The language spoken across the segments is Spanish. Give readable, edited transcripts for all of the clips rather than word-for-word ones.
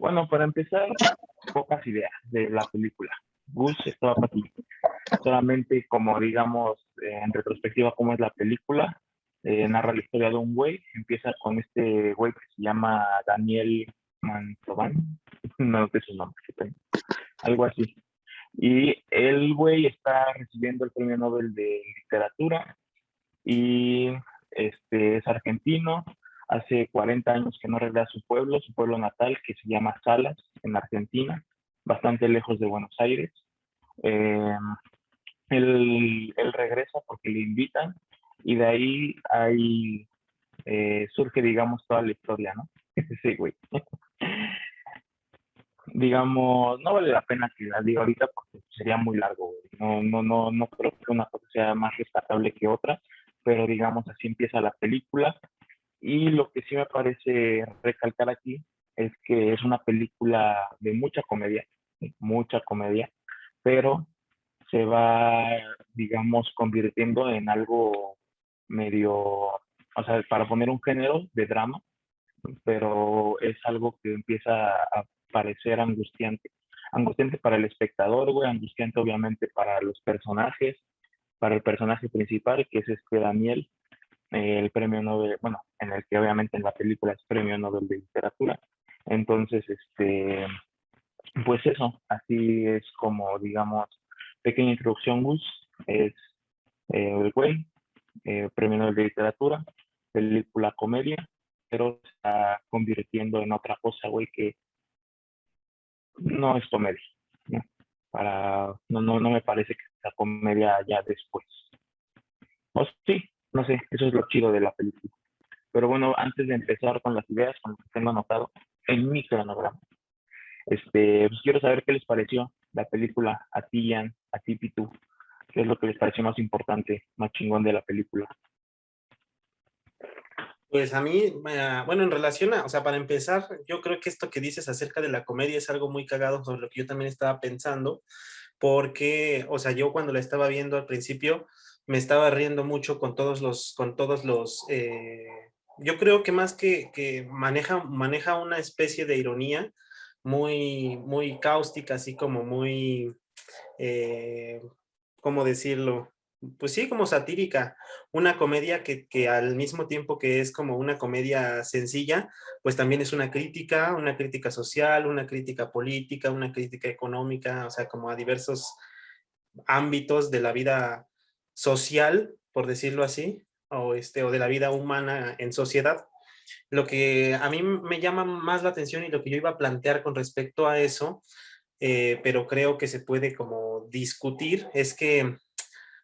Bueno, para empezar, pocas ideas de la película. Gus estaba para ti. Solamente como digamos, en retrospectiva, cómo es la película. Narra la historia de un güey. Empieza con este güey que se llama Daniel Mantovan. No sé su nombre, pero algo así. Y el güey está recibiendo el premio Nobel de Literatura y es argentino. Hace 40 años que no regresa a su pueblo natal, que se llama Salas, en Argentina, bastante lejos de Buenos Aires. Eh, él regresa porque le invitan y de ahí surge, digamos, toda la historia, ¿no? Sí, güey. Digamos, no vale la pena que la diga ahorita porque sería muy largo, güey. No creo que una cosa sea más rescatable que otra, pero digamos, así empieza la película. Y lo que sí me parece recalcar aquí es que es una película de mucha comedia, pero se va, digamos, convirtiendo en algo medio, o sea, para poner un género de drama, pero es algo que empieza a parecer angustiante. Angustiante para el espectador, güey, angustiante obviamente para los personajes, para el personaje principal, que es este Daniel, el premio Nobel, bueno, en el que obviamente en la película es premio Nobel de literatura. Entonces, pues eso, así es como, digamos, pequeña introducción, Gus, es el güey, premio Nobel de literatura, película comedia, pero se está convirtiendo en otra cosa, güey, que no es comedia, ¿no? No me parece que sea comedia ya después. O sí, no sé, eso es lo chido de la película. Pero bueno, antes de empezar con las ideas, con lo que tengo anotado en mi cronograma, pues quiero saber qué les pareció la película a ti, Ian, a ti, Pitu, qué es lo que les pareció más importante, más chingón de la película. Pues a mí, bueno, en relación a, o sea, para empezar, yo creo que esto que dices acerca de la comedia es algo muy cagado sobre lo que yo también estaba pensando, porque, o sea, yo cuando la estaba viendo al principio, me estaba riendo mucho yo creo que más que maneja una especie de ironía muy cáustica, así como muy, eh, ¿cómo decirlo? Pues sí, como satírica, una comedia que al mismo tiempo que es como una comedia sencilla, pues también es una crítica social, una crítica política, una crítica económica, o sea, como a diversos ámbitos de la vida social, por decirlo así, o de la vida humana en sociedad. Lo que a mí me llama más la atención y lo que yo iba a plantear con respecto a eso, pero creo que se puede como discutir, es que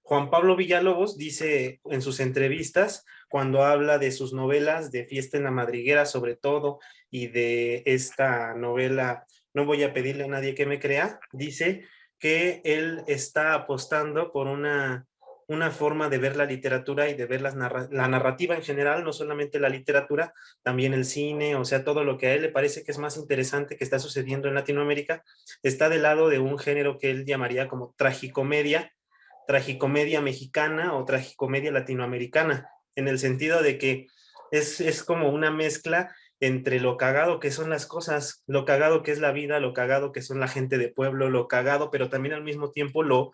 Juan Pablo Villalobos dice en sus entrevistas, cuando habla de sus novelas, de Fiesta en la Madriguera sobre todo, y de esta novela No voy a pedirle a nadie que me crea, dice que él está apostando por una forma de ver la literatura y de ver la narrativa en general, no solamente la literatura, también el cine, o sea, todo lo que a él le parece que es más interesante que está sucediendo en Latinoamérica, está del lado de un género que él llamaría como tragicomedia mexicana o tragicomedia latinoamericana, en el sentido de que es como una mezcla entre lo cagado que son las cosas, lo cagado que es la vida, lo cagado que son la gente de pueblo, lo cagado, pero también al mismo tiempo lo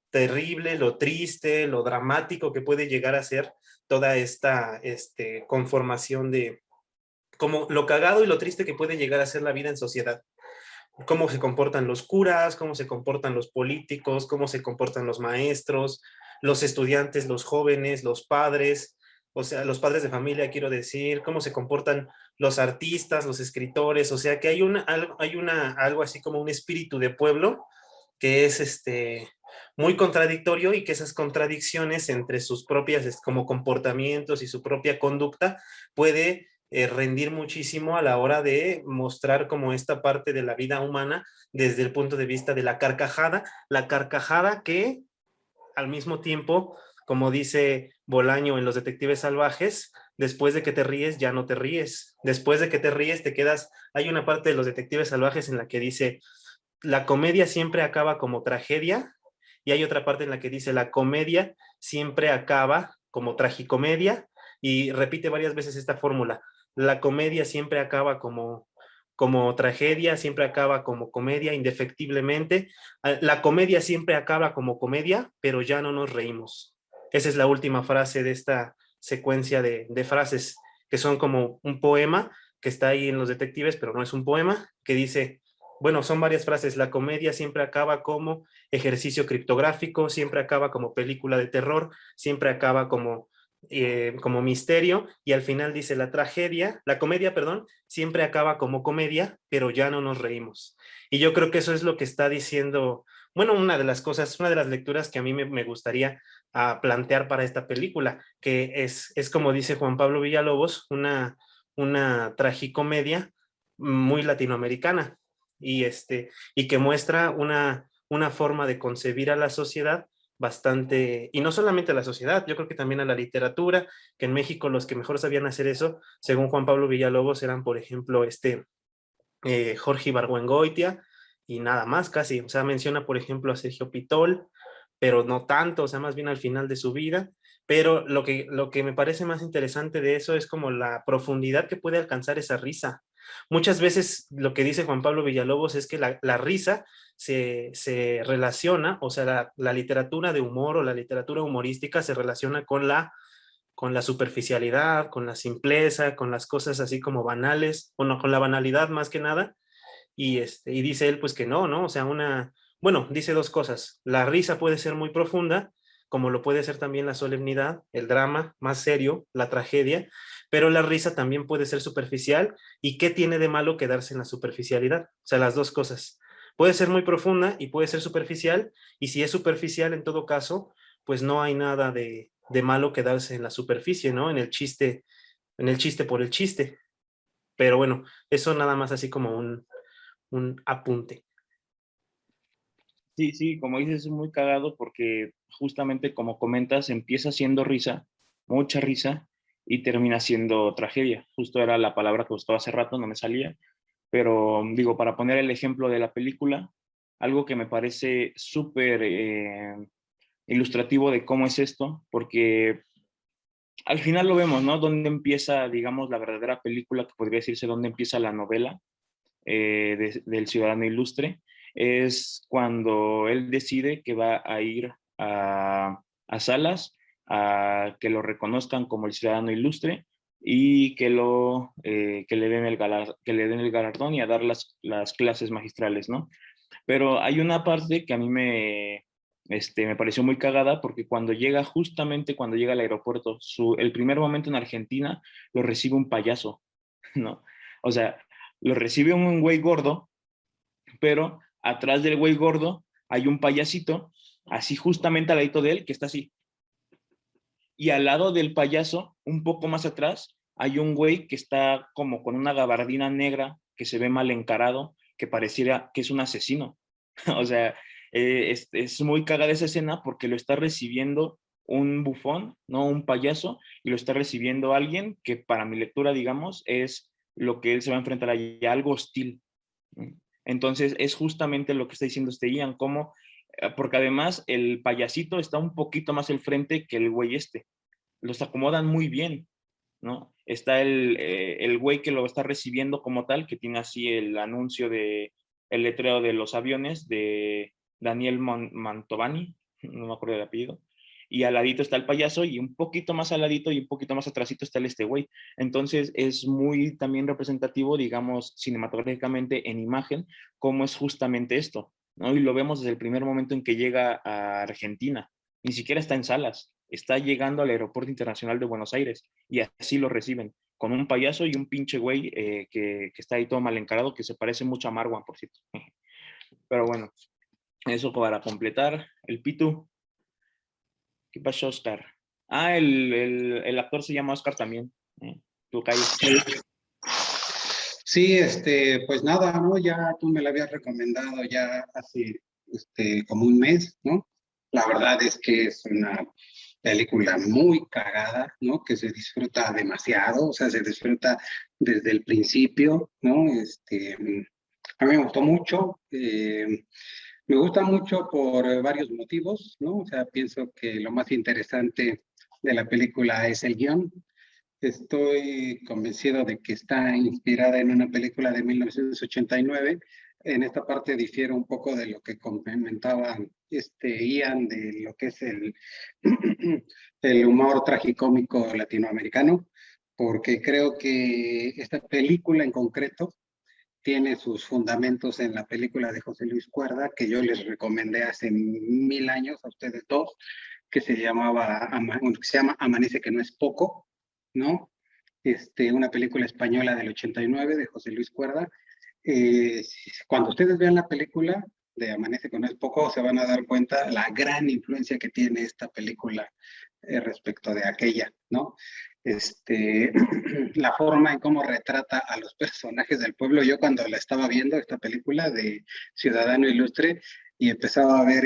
terrible, lo triste, lo dramático que puede llegar a ser toda esta conformación de como lo cagado y lo triste que puede llegar a ser la vida en sociedad, cómo se comportan los curas, cómo se comportan los políticos, cómo se comportan los maestros, los estudiantes, los jóvenes, los padres, o sea, los padres de familia, quiero decir, cómo se comportan los artistas, los escritores, o sea, que algo así como un espíritu de pueblo que es muy contradictorio y que esas contradicciones entre sus propias como comportamientos y su propia conducta puede rendir muchísimo a la hora de mostrar como esta parte de la vida humana desde el punto de vista de la carcajada que al mismo tiempo, como dice Bolaño en Los Detectives Salvajes, después de que te ríes ya no te ríes, después de que te ríes te quedas, hay una parte de Los Detectives Salvajes en la que dice, la comedia siempre acaba como tragedia, y hay otra parte en la que dice, la comedia siempre acaba como tragicomedia, y repite varias veces esta fórmula, la comedia siempre acaba como tragedia, siempre acaba como comedia, indefectiblemente. La comedia siempre acaba como comedia, pero ya no nos reímos. Esa es la última frase de esta secuencia de frases, que son como un poema que está ahí en Los Detectives, pero no es un poema, que dice, bueno, son varias frases. La comedia siempre acaba como ejercicio criptográfico, siempre acaba como película de terror, siempre acaba como misterio, y al final dice la comedia, perdón, siempre acaba como comedia, pero ya no nos reímos. Y yo creo que eso es lo que está diciendo, bueno, una de las cosas, una de las lecturas que a mí me gustaría plantear para esta película, que es como dice Juan Pablo Villalobos, una tragicomedia muy latinoamericana, y que muestra una forma de concebir a la sociedad bastante, y no solamente a la sociedad, yo creo que también a la literatura, que en México los que mejor sabían hacer eso, según Juan Pablo Villalobos, eran, por ejemplo, Jorge Ibargüengoitia, y nada más casi, o sea, menciona, por ejemplo, a Sergio Pitol, pero no tanto, o sea, más bien al final de su vida, pero lo que me parece más interesante de eso es como la profundidad que puede alcanzar esa risa. Muchas veces lo que dice Juan Pablo Villalobos es que la risa se relaciona, o sea, la literatura de humor o la literatura humorística se relaciona con la superficialidad, con la simpleza, con las cosas así como banales, o no, con la banalidad más que nada, y dice él pues que no, ¿no? O sea, bueno, dice dos cosas, la risa puede ser muy profunda, como lo puede ser también la solemnidad, el drama más serio, la tragedia, pero la risa también puede ser superficial, y ¿qué tiene de malo quedarse en la superficialidad? O sea, las dos cosas. Puede ser muy profunda y puede ser superficial, y si es superficial en todo caso, pues no hay nada de malo quedarse en la superficie, ¿no? En el chiste por el chiste. Pero bueno, eso nada más así como un apunte. Sí, sí, como dices, es muy cagado porque justamente como comentas, empieza siendo risa, mucha risa, y termina siendo tragedia. Justo era la palabra que buscaba hace rato, no me salía. Pero digo, para poner el ejemplo de la película, algo que me parece súper ilustrativo de cómo es esto, porque al final lo vemos, ¿no? Dónde empieza, digamos, la verdadera película, que podría decirse dónde empieza la novela del ciudadano ilustre, es cuando él decide que va a ir a Salas a que lo reconozcan como el ciudadano ilustre y que le den que le den el galardón y a dar las clases magistrales, ¿no? Pero hay una parte que a mí me pareció muy cagada porque justamente cuando llega al aeropuerto, el primer momento en Argentina lo recibe un payaso, ¿no? O sea, lo recibe un güey gordo, pero atrás del güey gordo hay un payasito, así justamente al ladito de él, que está así. Y al lado del payaso, un poco más atrás, hay un güey que está como con una gabardina negra, que se ve mal encarado, que pareciera que es un asesino. O sea, es muy cagada esa escena porque lo está recibiendo un bufón, no un payaso, y lo está recibiendo alguien que para mi lectura, digamos, es lo que él se va a enfrentar allí, algo hostil. Entonces, es justamente lo que está diciendo Ian, como, porque además el payasito está un poquito más al frente que el güey este. Los acomodan muy bien, ¿no? Está el güey que lo está recibiendo como tal, que tiene así el anuncio el letrero de los aviones de Daniel Mantovani, no me acuerdo del apellido, y al ladito está el payaso y un poquito más al ladito y un poquito más atrásito está este güey. Entonces es muy también representativo, digamos, cinematográficamente en imagen, cómo es justamente esto, ¿no? Y lo vemos desde el primer momento en que llega a Argentina, ni siquiera está en salas, está llegando al Aeropuerto Internacional de Buenos Aires y así lo reciben, con un payaso y un pinche güey que está ahí todo mal encarado, que se parece mucho a Marwan, por cierto. Pero bueno, eso para completar. El Pitu, ¿qué pasó, Oscar? Ah, el actor se llama Oscar también. Tu calle. Sí, pues nada, ¿no? Ya tú me la habías recomendado ya hace como un mes, ¿no? La verdad es que es una película muy cagada, ¿no? Que se disfruta demasiado, o sea, se disfruta desde el principio, ¿no? A mí me gustó mucho, me gusta mucho por varios motivos, ¿no? O sea, pienso que lo más interesante de la película es el guión, Estoy convencido de que está inspirada en una película de 1989. En esta parte difiero un poco de lo que comentaba Ian, de lo que es el humor tragicómico latinoamericano, porque creo que esta película en concreto tiene sus fundamentos en la película de José Luis Cuerda, que yo les recomendé hace 1000 años a ustedes dos, que se llama Amanece que no es poco, ¿no? Una película española del 89 de José Luis Cuerda. Cuando ustedes vean la película de Amanece que no es poco, se van a dar cuenta la gran influencia que tiene esta película respecto de aquella, ¿no? La forma en cómo retrata a los personajes del pueblo. Yo cuando la estaba viendo, esta película de Ciudadano Ilustre, y empezaba a ver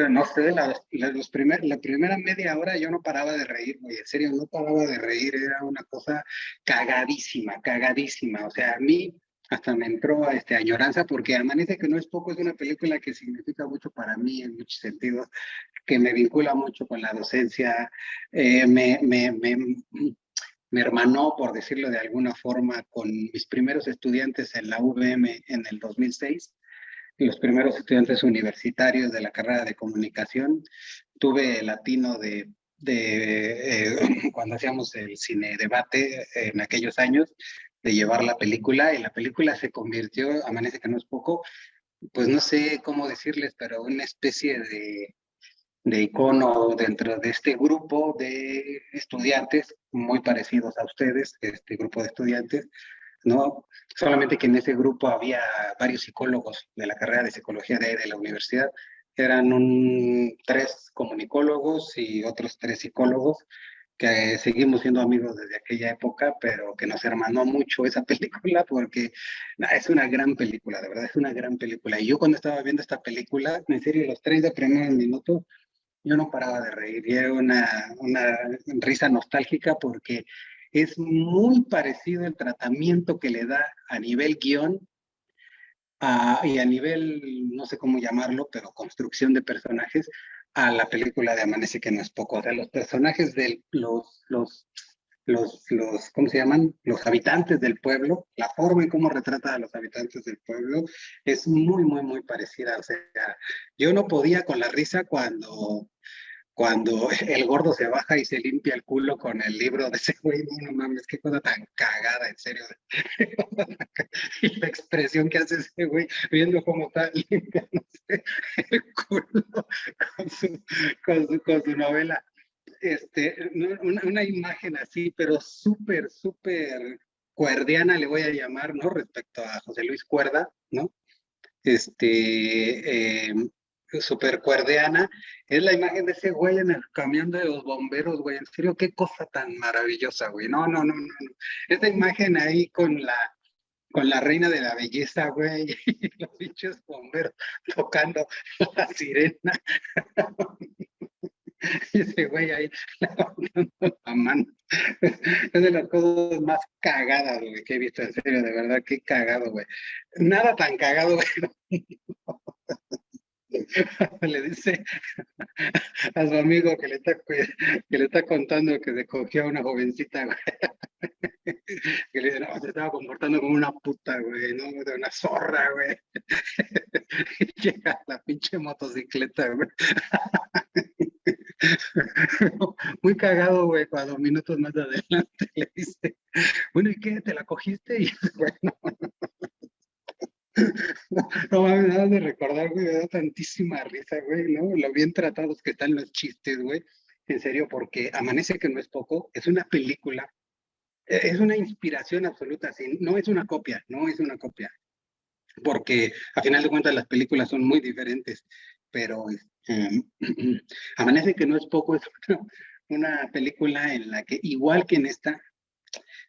no sé, la primera media hora yo no paraba de reír, güey, en serio, no paraba de reír, era una cosa cagadísima, cagadísima. O sea, a mí hasta me entró añoranza, porque Amanece que no es poco, es una película que significa mucho para mí en muchos sentidos, que me vincula mucho con la docencia, me hermanó, por decirlo de alguna forma, con mis primeros estudiantes en la UVM en el 2006, los primeros estudiantes universitarios de la carrera de comunicación. Tuve el latino cuando hacíamos el cine debate en aquellos años, de llevar la película, y la película se convirtió, Amanece que no es poco, pues no sé cómo decirles, pero una especie de icono dentro de este grupo de estudiantes muy parecidos a ustedes, este grupo de estudiantes, ¿no? Solamente que en ese grupo había varios psicólogos de la carrera de psicología de la universidad. Eran tres comunicólogos y otros tres psicólogos que seguimos siendo amigos desde aquella época, pero que nos hermanó mucho esa película, porque es una gran película, de verdad, es una gran película. Y yo cuando estaba viendo esta película, en serio, los 30 primeros minutos, yo no paraba de reír, y era una risa nostálgica, porque es muy parecido el tratamiento que le da a nivel guión y a nivel, no sé cómo llamarlo, pero construcción de personajes, a la película de Amanece que no es poco. O sea, los personajes de ¿cómo se llaman? Los habitantes del pueblo, la forma en cómo retrata a los habitantes del pueblo es muy, muy, muy parecida. O sea, yo no podía con la risa cuando el gordo se baja y se limpia el culo con el libro de ese güey. No, no mames, qué cosa tan cagada, en serio. Y la expresión que hace ese güey viendo cómo está limpiándose el culo con su novela. Una imagen así, pero súper, súper cuerdiana, le voy a llamar, ¿no? Respecto a José Luis Cuerda, ¿no? eh, Super cuerdeana, es la imagen de ese güey en el camión de los bomberos, güey. En serio, qué cosa tan maravillosa, güey. No, no, no, no, no. Esta imagen ahí con la reina de la belleza, güey, y los pinches bomberos tocando la sirena. Y ese güey ahí levantando la mano. Es de las cosas más cagadas, güey, que he visto, en serio, de verdad, qué cagado, güey. Nada tan cagado, güey. Le dice a su amigo que le está contando que se cogió a una jovencita, güey, que le dice, no, se estaba comportando como una puta, güey, no, de una zorra, güey. Y llega la pinche motocicleta, güey. Muy cagado, güey, cuando minutos más adelante le dice, bueno, ¿y qué? ¿Te la cogiste? Y bueno, no mames, nada de recordar, güey, me da tantísima risa, güey, ¿no? Lo bien tratados que están los chistes, güey. En serio, porque Amanece que no es poco, es una película, es una inspiración absoluta, sí, no es una copia, no es una copia, porque a final de cuentas las películas son muy diferentes, pero Amanece que no es poco, es una película en la que, igual que en esta,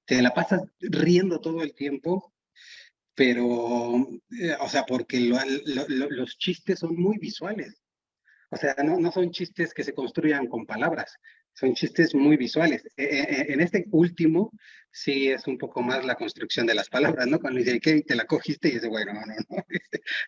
te la pasas riendo todo el tiempo, pero, o sea, porque los chistes son muy visuales. O sea, no son chistes que se construyan con palabras, son chistes muy visuales. En este último, sí es un poco más la construcción de las palabras, ¿no? Cuando dice, ¿qué? Te la cogiste y dice, bueno, no, no, no,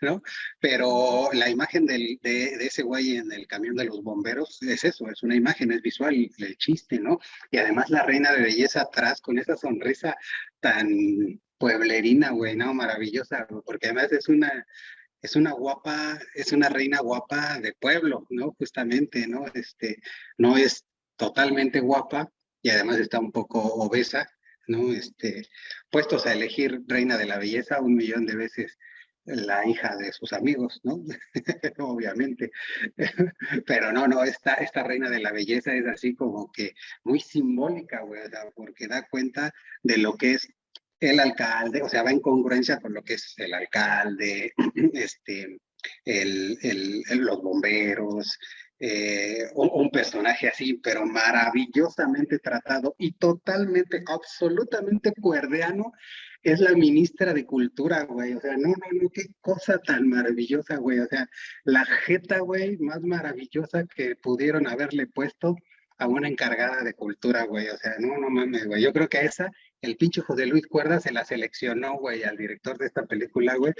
¿no? Pero la imagen de ese güey en el camión de los bomberos es eso, es una imagen, es visual, el chiste, ¿no? Y además la reina de belleza atrás con esa sonrisa tan pueblerina, güey, ¿no? Maravillosa, porque además es una guapa, es una reina guapa de pueblo, ¿no? Justamente, ¿no? No es totalmente guapa y además está un poco obesa, ¿no? Puestos a elegir reina de la belleza 1 millón de veces la hija de sus amigos, ¿no? Obviamente. Pero no, esta reina de la belleza es así como que muy simbólica, güey, o sea, porque da cuenta de lo que es el alcalde, o sea, va en congruencia con lo que es el alcalde, este, los bomberos, un personaje así, pero maravillosamente tratado y totalmente, absolutamente cuerdeano, es la ministra de Cultura, güey. O sea, no, no, no, qué cosa tan maravillosa, güey. O sea, la jeta, güey, más maravillosa que pudieron haberle puesto a una encargada de cultura, güey. O sea, no, no mames, güey. Yo creo que a esa el pinche José Luis Cuerda se la seleccionó, güey, al director de esta película, güey,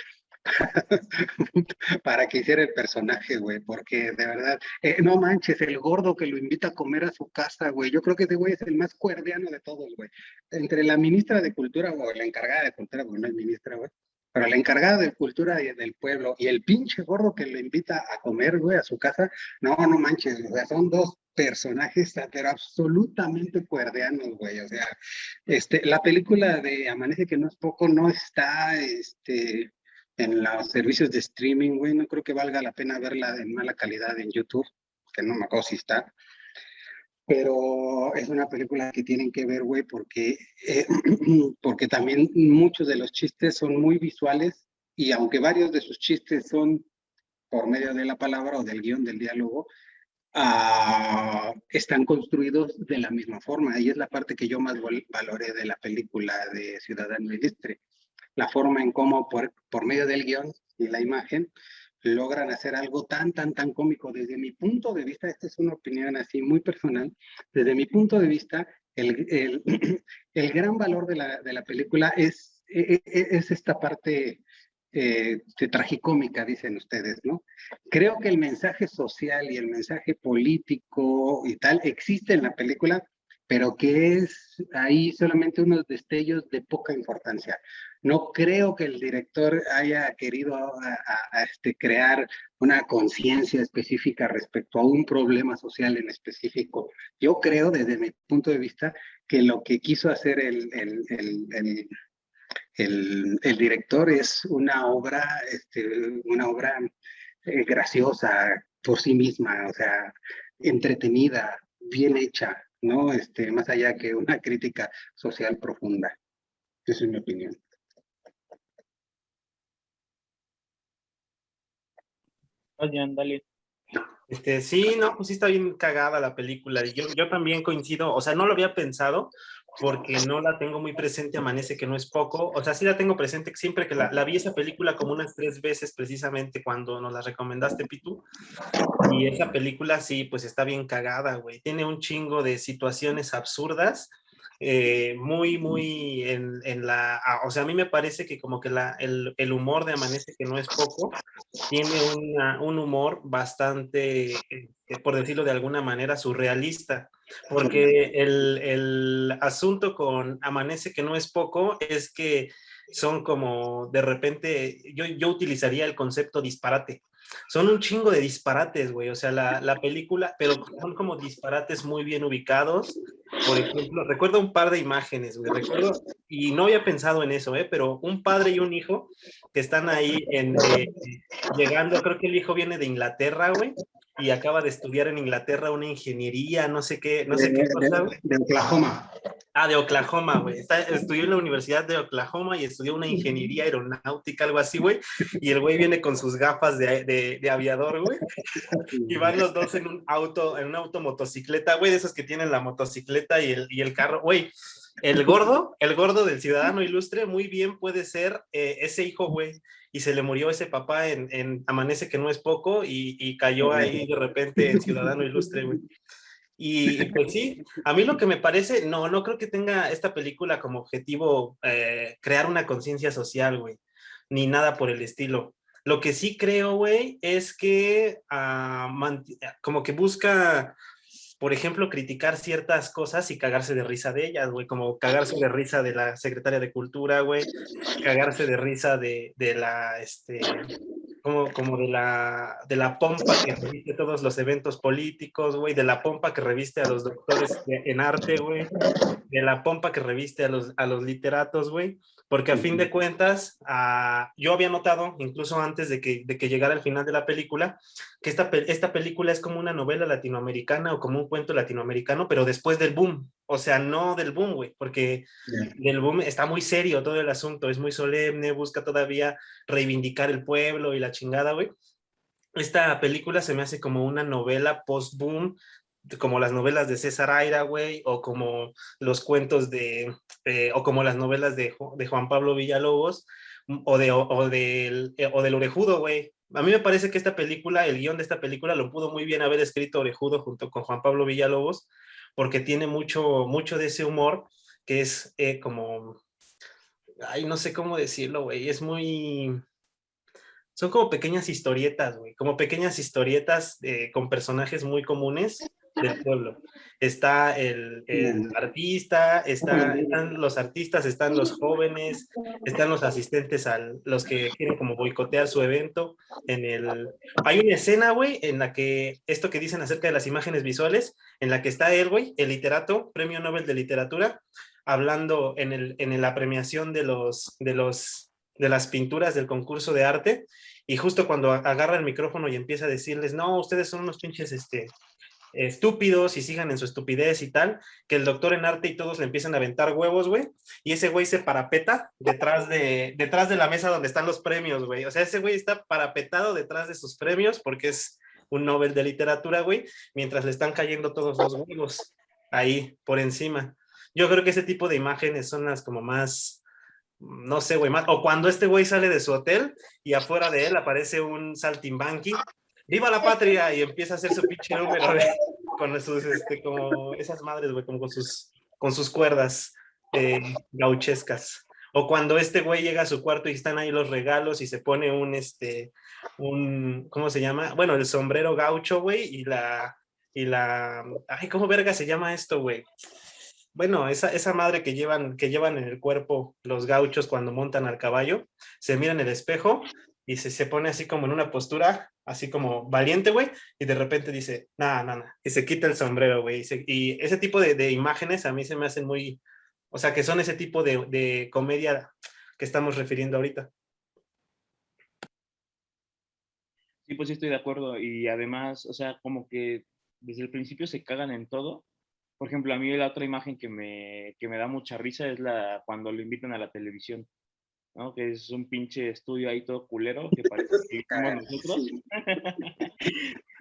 para que hiciera el personaje, güey, porque de verdad, no manches, el gordo que lo invita a comer a su casa, güey, yo creo que ese güey es el más cuerdiano de todos, güey. Entre la ministra de Cultura, o la encargada de Cultura, porque no es ministra, güey, pero la encargada de Cultura del pueblo y el pinche gordo que lo invita a comer, güey, a su casa, no, no manches, o sea, son dos personajes, pero absolutamente cuerdianos, güey, o sea, la película de Amanece que no es poco no está, en los servicios de streaming, güey, no creo que valga la pena verla en mala calidad en YouTube, que no me acuerdo si está, pero es una película que tienen que ver, güey, porque también muchos de los chistes son muy visuales y aunque varios de sus chistes son por medio de la palabra o del guión, del diálogo, están construidos de la misma forma y es la parte que yo más valoré de la película de Ciudadano Ilustre, la forma en cómo por medio del guión y la imagen logran hacer algo tan cómico. Desde mi punto de vista, esta es una opinión así muy personal, desde mi punto de vista, el gran valor de la película es esta parte de tragicómica, dicen ustedes, ¿no? Creo que el mensaje social y el mensaje político y tal existe en la película, pero que es ahí solamente unos destellos de poca importancia. No creo que el director haya querido crear una conciencia específica respecto a un problema social en específico. Yo creo, desde mi punto de vista, que lo que quiso hacer el director es una obra graciosa por sí misma, o sea, entretenida, bien hecha, ¿no? Más allá que una crítica social profunda. Esa es mi opinión. Oye, ándale. Sí, no, pues sí está bien cagada la película. Y yo también coincido, o sea, no lo había pensado porque no la tengo muy presente, Amanece que no es poco. O sea, sí la tengo presente siempre que la vi esa película como unas 3 veces precisamente cuando nos la recomendaste, Pitu. Y esa película sí, pues está bien cagada, güey. Tiene un chingo de situaciones absurdas, muy o sea, a mí me parece que como que el humor de Amanece que no es poco, tiene un humor bastante, por decirlo de alguna manera, surrealista, porque el asunto con Amanece que no es poco es que son como, de repente, yo utilizaría el concepto disparate. Son un chingo de disparates, güey, o sea, la película, pero son como disparates muy bien ubicados. Por ejemplo, recuerdo un par de imágenes, güey, y no había pensado en eso, pero un padre y un hijo que están ahí llegando, creo que el hijo viene de Inglaterra, güey, y acaba de estudiar en Inglaterra una ingeniería, no sé qué cosa, güey. De Oklahoma. Ah, de Oklahoma, güey. Estudió en la Universidad de Oklahoma y estudió una ingeniería aeronáutica, algo así, güey. Y el güey viene con sus gafas de aviador, güey. Y van los dos en un auto motocicleta, güey, de esos que tienen la motocicleta y el carro, güey. El gordo del Ciudadano Ilustre, muy bien puede ser ese hijo, güey. Y se le murió ese papá en Amanece que no es poco y cayó ahí de repente en Ciudadano Ilustre, güey. Y pues sí, a mí lo que me parece, no creo que tenga esta película como objetivo crear una conciencia social, güey, ni nada por el estilo. Lo que sí creo, güey, es que como que busca, por ejemplo, criticar ciertas cosas y cagarse de risa de ellas, güey, como cagarse de risa de la secretaria de Cultura, güey, cagarse de risa de la, como de la pompa que reviste todos los eventos políticos, güey, de la pompa que reviste a los doctores en arte, güey, de la pompa que reviste a los literatos, güey, porque a fin de cuentas, yo había notado, incluso antes de que llegara el final de la película, que esta película es como una novela latinoamericana o como un cuento latinoamericano, pero después del boom, o sea, no del boom, güey, porque del boom está muy serio todo el asunto, es muy solemne, busca todavía reivindicar el pueblo y la chingada, güey. Esta película se me hace como una novela post-boom, como las novelas de César Aira, güey, o como los cuentos o como las novelas de Juan Pablo Villalobos, o del Orejudo, güey. A mí me parece que esta película, el guión de esta película, lo pudo muy bien haber escrito Orejudo junto con Juan Pablo Villalobos, porque tiene mucho de ese humor que es como, ay, no sé cómo decirlo, güey, son como pequeñas historietas, güey, como pequeñas historietas con personajes muy comunes del pueblo. Está el artista, están los artistas, están los jóvenes, están los asistentes, los que quieren como boicotear su evento. Hay una escena, güey, en la que, esto que dicen acerca de las imágenes visuales, en la que está él, güey, el literato, Premio Nobel de Literatura, hablando en la premiación de las pinturas del concurso de arte, y justo cuando agarra el micrófono y empieza a decirles, no, ustedes son unos pinches estúpidos y sigan en su estupidez y tal, que el doctor en arte y todos le empiezan a aventar huevos, güey, y ese güey se parapeta detrás de la mesa donde están los premios, güey. O sea, ese güey está parapetado detrás de sus premios porque es un Nobel de literatura, güey, mientras le están cayendo todos los huevos ahí por encima. Yo creo que ese tipo de imágenes son las como más, no sé, güey, más. O cuando este güey sale de su hotel y afuera de él aparece un saltimbanqui, ¡viva la patria! Y empieza a hacer su pinche número con sus, como esas madres, güey, como con sus cuerdas gauchescas. O cuando este güey llega a su cuarto y están ahí los regalos y se pone ¿cómo se llama? Bueno, el sombrero gaucho, güey, ay, ¿cómo verga se llama esto, güey? Bueno, esa madre que llevan en el cuerpo los gauchos cuando montan al caballo, se mira en el espejo y se pone así como en una postura, así como valiente, güey, y de repente dice, nada, y se quita el sombrero, güey, y ese tipo de imágenes a mí se me hacen muy, o sea, que son ese tipo de comedia que estamos refiriendo ahorita. Sí, pues sí estoy de acuerdo. Y además, o sea, como que desde el principio se cagan en todo. Por ejemplo, a mí la otra imagen que me da mucha risa es cuando lo invitan a la televisión, ¿no? Que es un pinche estudio ahí todo culero, que parece que hicimos nosotros.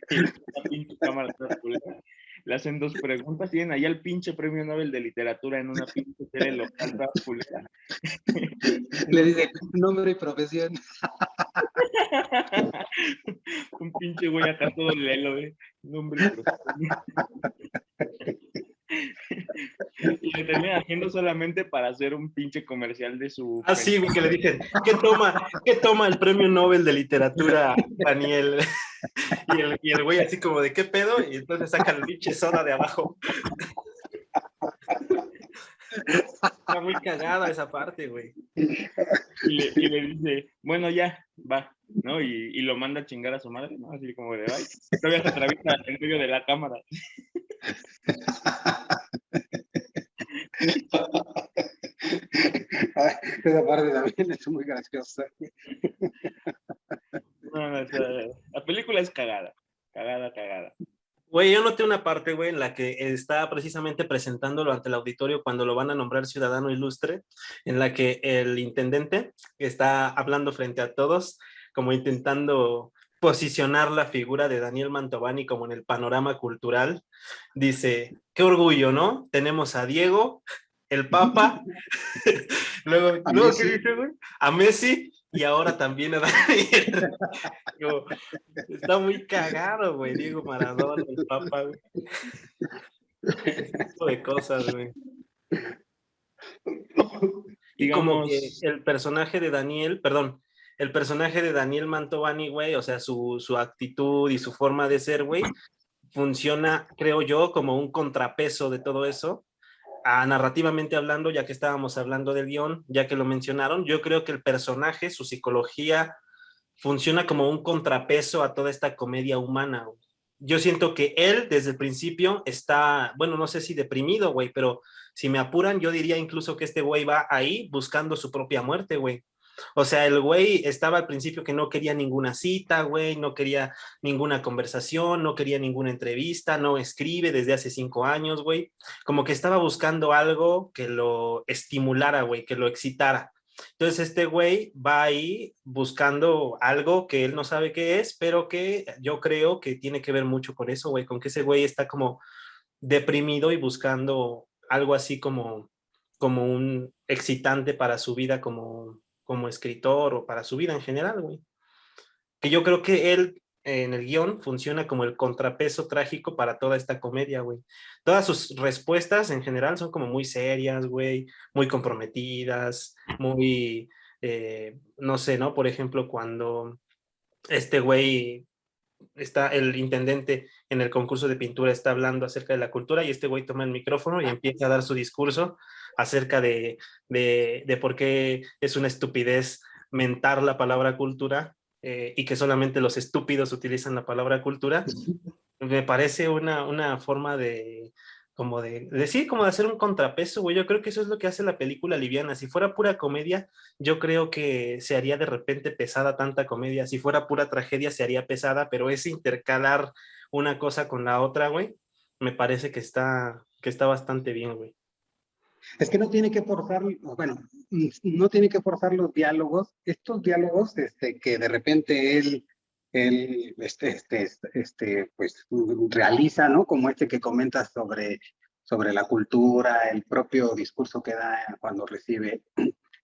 Y una pinche cámara toda culera. Le hacen dos preguntas, tienen allá el pinche premio Nobel de literatura en una pinche tele local toda culera. Le dice nombre y profesión. Un pinche güey acá todo lelo, güey. Nombre y profesión. Y lo terminan haciendo solamente para hacer un pinche comercial de su... Sí, güey, que le dicen, ¿qué toma el premio Nobel de literatura, Daniel? Y el güey así como de, ¿qué pedo? Y entonces sacan el pinche soda de abajo. Está muy cagada esa parte, güey. Y le dice, bueno, ya, va, ¿no? Y lo manda a chingar a su madre, ¿no? Así como de, ay, todavía se atraviesa en medio de la cámara. Esa parte también es muy graciosa. No, o sea, la película es cagada. Güey, yo noté una parte, güey, en la que está precisamente presentándolo ante el auditorio cuando lo van a nombrar ciudadano ilustre, en la que el intendente está hablando frente a todos, como intentando posicionar la figura de Daniel Mantovani como en el panorama cultural. Dice, qué orgullo, ¿no? Tenemos a Diego, el Papa, luego ¿qué dice, güey? A Messi y ahora también a Daniel. Digo, está muy cagado, güey, Diego Maradona, el Papa, güey. Ese tipo de cosas, güey. Y como que Digamos, el personaje de Daniel, perdón, el personaje de Daniel Mantovani, güey, o sea, su actitud y su forma de ser, güey, funciona, creo yo, como un contrapeso de todo eso. Narrativamente hablando, ya que estábamos hablando del guión, ya que lo mencionaron, yo creo que el personaje, su psicología, funciona como un contrapeso a toda esta comedia humana, güey. Yo siento que él desde el principio está, bueno, no sé si deprimido, güey, pero si me apuran, yo diría incluso que este güey va ahí buscando su propia muerte, güey. O sea, el güey estaba al principio que no quería ninguna cita, güey, no quería ninguna conversación, no quería ninguna entrevista, no escribe desde hace 5 años, güey. Como que estaba buscando algo que lo estimulara, güey, que lo excitara. Entonces este güey va ahí buscando algo que él no sabe qué es, pero que yo creo que tiene que ver mucho con eso, güey, con que ese güey está como deprimido y buscando algo así como un excitante para su vida como escritor o para su vida en general, güey. Que yo creo que él en el guión funciona como el contrapeso trágico para toda esta comedia, güey. Todas sus respuestas en general son como muy serias, güey, muy comprometidas, muy, no sé, ¿no? Por ejemplo, cuando este güey está, el intendente en el concurso de pintura está hablando acerca de la cultura y este güey toma el micrófono y empieza a dar su discurso acerca de por qué es una estupidez mentar la palabra cultura y que solamente los estúpidos utilizan la palabra cultura. Me parece una forma de, como de decir, como de hacer un contrapeso, güey. Yo creo que eso es lo que hace la película liviana. Si fuera pura comedia, yo creo que se haría de repente pesada tanta comedia. Si fuera pura tragedia, se haría pesada, pero ese intercalar una cosa con la otra, güey, me parece que está bastante bien, güey. Es que no tiene que forzar, bueno, no tiene que forzar los diálogos, estos diálogos que de repente pues realiza, ¿no? Como este que comentas sobre la cultura, el propio discurso que da cuando recibe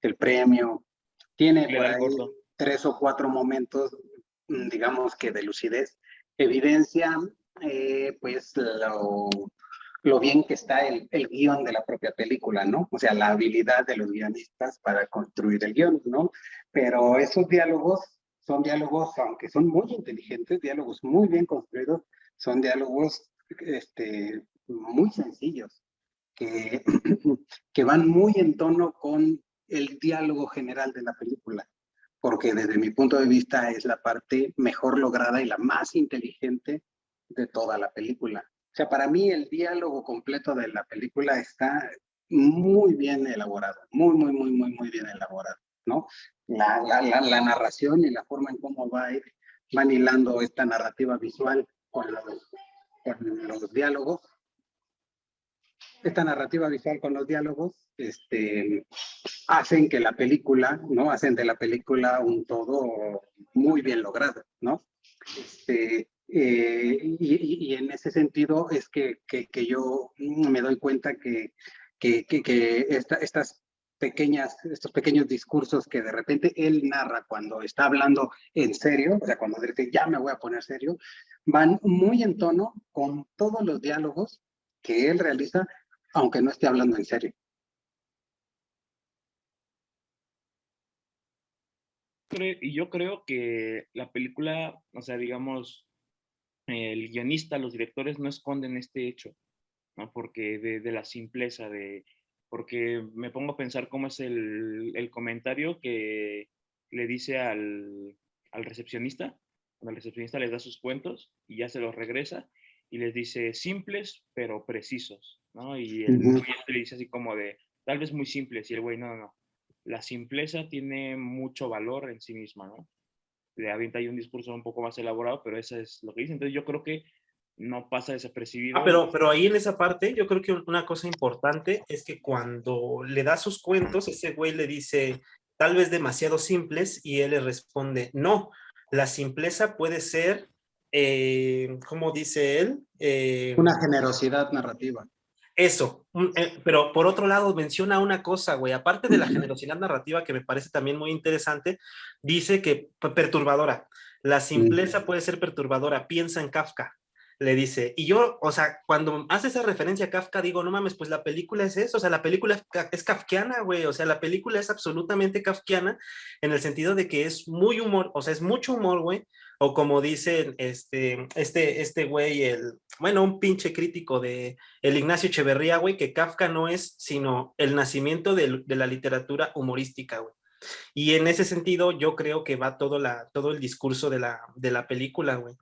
el premio. Tiene le por da el ahí gordo. 3 o 4 momentos, digamos que de lucidez, evidencia pues lo bien que está el guión de la propia película, ¿no? O sea, la habilidad de los guionistas para construir el guión, ¿no? Pero esos diálogos son diálogos, aunque son muy inteligentes, diálogos muy bien construidos, son diálogos muy sencillos, que, que van muy en tono con el diálogo general de la película, porque desde mi punto de vista es la parte mejor lograda y la más inteligente de toda la película. O sea, para mí el diálogo completo de la película está muy bien elaborado, muy bien elaborado, ¿no? La narración y la forma en cómo van hilando esta narrativa visual con los diálogos, esta narrativa visual con los diálogos, hacen que la película, ¿no? Hacen de la película un todo muy bien logrado, ¿no? Y en ese sentido es que yo me doy cuenta que estos pequeños discursos que de repente él narra cuando está hablando en serio, o sea, cuando dice ya me voy a poner serio, van muy en tono con todos los diálogos que él realiza, aunque no esté hablando en serio. Y yo creo que la película, o sea, digamos, el guionista, los directores no esconden este hecho, ¿no? Porque de la simpleza, porque me pongo a pensar cómo es el comentario que le dice al recepcionista, cuando el recepcionista les da sus cuentos y ya se los regresa y les dice simples pero precisos, ¿no? Y el cliente le dice así como de, tal vez muy simples, y el güey, no, la simpleza tiene mucho valor en sí misma, ¿no? Le avienta ahí un discurso un poco más elaborado, pero eso es lo que dice. Entonces yo creo que no pasa desapercibido. Pero ahí en esa parte, yo creo que una cosa importante es que cuando le da sus cuentos, ese güey le dice, tal vez demasiado simples, y él le responde, no, la simpleza puede ser, ¿cómo dice él? Una generosidad narrativa. Eso, pero por otro lado menciona una cosa, güey, aparte de la generosidad narrativa que me parece también muy interesante, dice que perturbadora, la simpleza puede ser perturbadora, piensa en Kafka, le dice, y yo, o sea, cuando hace esa referencia a Kafka, digo, no mames, pues la película es eso, o sea, la película es kafkiana, güey, o sea, la película es absolutamente kafkiana en el sentido de que es muy humor, o sea, es mucho humor, güey, o como dicen, este güey, bueno, un pinche crítico de el Ignacio Echeverría, güey, que Kafka no es sino el nacimiento de la literatura humorística, güey. Y en ese sentido, yo creo que va todo el discurso de la película, güey.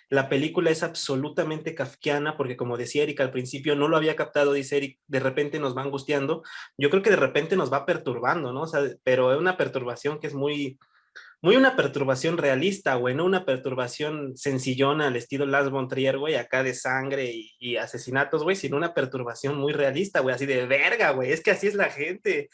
La película es absolutamente kafkiana porque, como decía Erika al principio, no lo había captado, dice Eric, de repente nos va angustiando. Yo creo que de repente nos va perturbando, ¿no? O sea, pero es una perturbación que es muy, muy una perturbación realista, güey, no una perturbación sencillona al estilo Lars von Trier, güey, acá de sangre y asesinatos, güey, sino una perturbación muy realista, güey, así de verga, güey, es que así es la gente.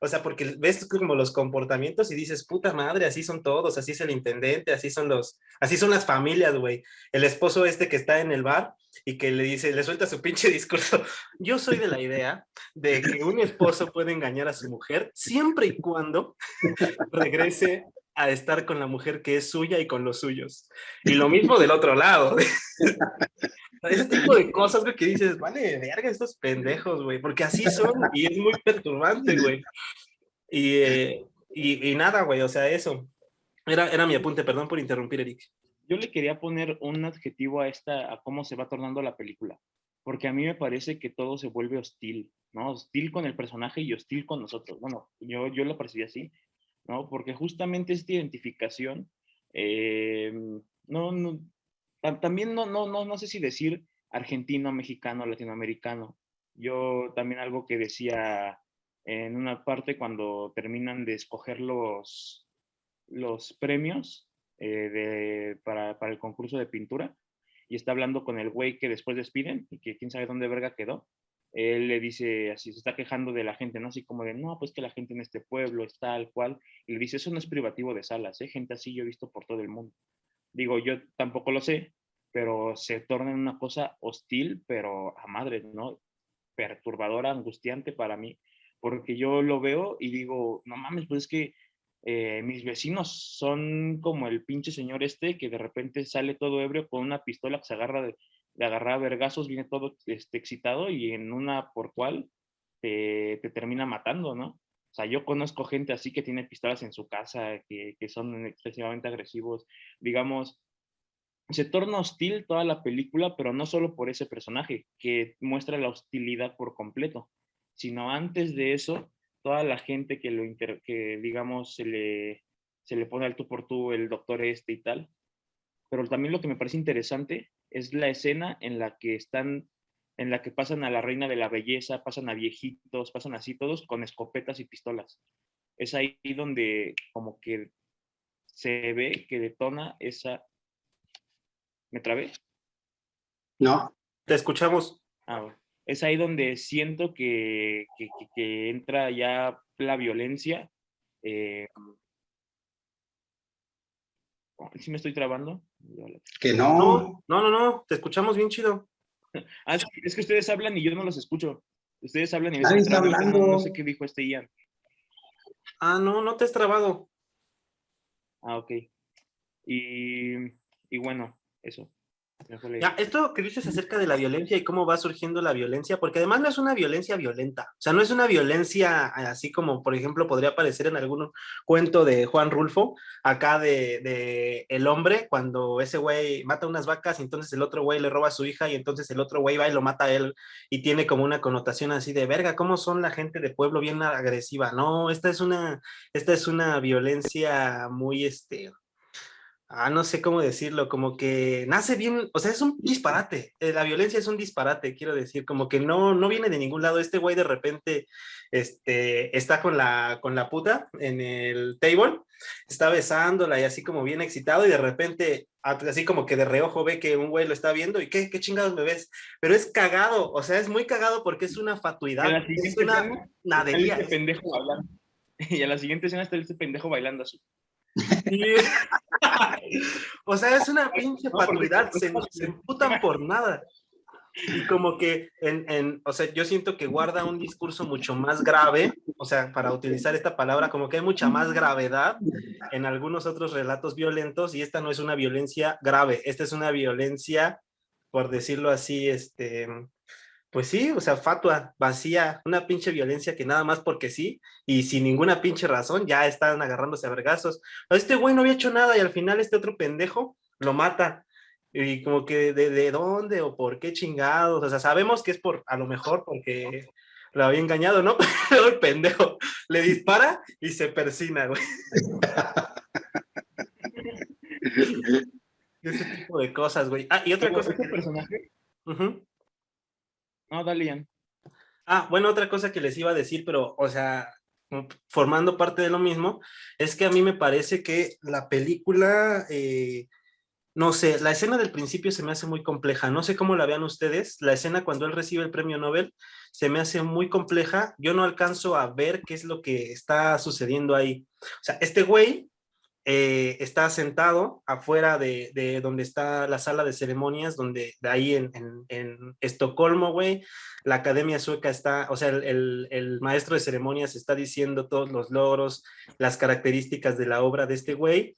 O sea, porque ves como los comportamientos y dices, puta madre, así son todos, así es el intendente, así son las familias, güey. El esposo que está en el bar y que le dice, le suelta su pinche discurso. Yo soy de la idea de que un esposo puede engañar a su mujer siempre y cuando regrese a estar con la mujer que es suya y con los suyos. Y lo mismo del otro lado. Ese tipo de cosas, güey, que dices, vale, verga, estos pendejos, güey, porque así son y es muy perturbante, güey. Y nada, güey, o sea, eso. Era mi apunte, perdón por interrumpir, Eric. Yo le quería poner un adjetivo a cómo se va tornando la película, porque a mí me parece que todo se vuelve hostil, ¿no? Hostil con el personaje y hostil con nosotros. Bueno, yo lo percibí así, ¿no? Porque justamente esta identificación, no, también no sé si decir argentino, mexicano, latinoamericano. Yo también algo que decía en una parte cuando terminan de escoger los premios para el concurso de pintura y está hablando con el güey que después despiden y que quién sabe dónde verga quedó. Él le dice así, se está quejando de la gente, ¿no? Así como de, no, pues que la gente en este pueblo es tal cual. Y le dice, eso no es privativo de salas, ¿eh? Gente así yo he visto por todo el mundo. Digo, yo tampoco lo sé, pero se torna en una cosa hostil, pero a madre, ¿no? Perturbadora, angustiante para mí, porque yo lo veo y digo, no mames, pues es que mis vecinos son como el pinche señor que de repente sale todo ebrio con una pistola que se agarra de agarrar a vergazos, viene todo excitado y en una por cual te termina matando, ¿no? O sea, yo conozco gente así que tiene pistolas en su casa, que son excesivamente agresivos. Digamos, se torna hostil toda la película, pero no solo por ese personaje, que muestra la hostilidad por completo, sino antes de eso, toda la gente que digamos, se le pone al tú por tú el doctor y tal. Pero también lo que me parece interesante es la escena en la que pasan a la reina de la belleza, pasan a viejitos, pasan así todos con escopetas y pistolas. Es ahí donde como que se ve que detona esa... ¿Me trabé? No, Te escuchamos. Bueno. Es ahí donde siento que entra ya la violencia. ¿Sí me estoy trabando? que no. No, te escuchamos bien chido. Es que ustedes hablan y yo no los escucho. Ustedes hablan y Nadie me está traban, hablando. no sé qué dijo Ian. No te has trabado. Ok. Y bueno, eso. Ya, esto que dices acerca de la violencia y cómo va surgiendo la violencia, porque además no es una violencia violenta, o sea, no es una violencia así como, por ejemplo, podría aparecer en algún cuento de Juan Rulfo, acá de el hombre, cuando ese güey mata unas vacas, y entonces el otro güey le roba a su hija, y entonces el otro güey va y lo mata a él, y tiene como una connotación así de, verga, ¿cómo son la gente de pueblo bien agresiva? No, esta es una violencia muy, no sé cómo decirlo, como que nace bien, o sea, es un disparate, la violencia es un disparate, quiero decir, como que no viene de ningún lado, este güey de repente, está con la puta en el table, está besándola y así como bien excitado y de repente, así como que de reojo ve que un güey lo está viendo y ¿qué chingados me ves? Pero es cagado, o sea, es muy cagado porque es una fatuidad, es una nadería. Este pendejo bailando. Y a la siguiente escena está este pendejo bailando así. Sí. O sea, es una pinche fatuidad, se emputan por nada. Y como que, o sea, yo siento que guarda un discurso mucho más grave, o sea, para utilizar esta palabra, como que hay mucha más gravedad en algunos otros relatos violentos y esta no es una violencia grave, esta es una violencia, por decirlo así, pues sí, o sea, fatua, vacía, una pinche violencia que nada más porque sí y sin ninguna pinche razón ya están agarrándose a vergazos. Este güey no había hecho nada y al final este otro pendejo lo mata. Y como que de dónde o por qué chingados, o sea, sabemos que es por, a lo mejor porque lo había engañado, ¿no? Pero el pendejo le dispara y se persina, güey. Ese tipo de cosas, güey. Ah, y otra Pero cosa ese que... personaje, Ujú. no, dale, Ian. Ah, bueno, otra cosa que les iba a decir, pero, o sea, formando parte de lo mismo, es que a mí me parece que la película, no sé, la escena del principio se me hace muy compleja. No sé cómo la vean ustedes. La escena cuando él recibe el premio Nobel se me hace muy compleja. Yo no alcanzo a ver qué es lo que está sucediendo ahí. O sea, este güey está sentado afuera de donde está la sala de ceremonias, donde de ahí en Estocolmo, güey, la Academia Sueca está, o sea, el maestro de ceremonias está diciendo todos los logros, las características de la obra de este güey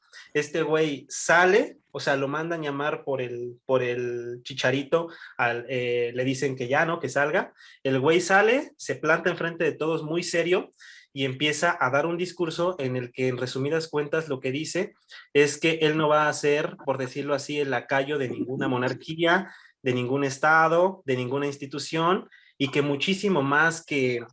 sale, o sea, lo mandan llamar por el chicharito, le dicen que ya, ¿no? Que salga, el güey sale, se planta enfrente de todos muy serio, y empieza a dar un discurso en el que, en resumidas cuentas, lo que dice es que él no va a ser, por decirlo así, el lacayo de ninguna monarquía, de ningún estado, de ninguna institución, y que muchísimo más que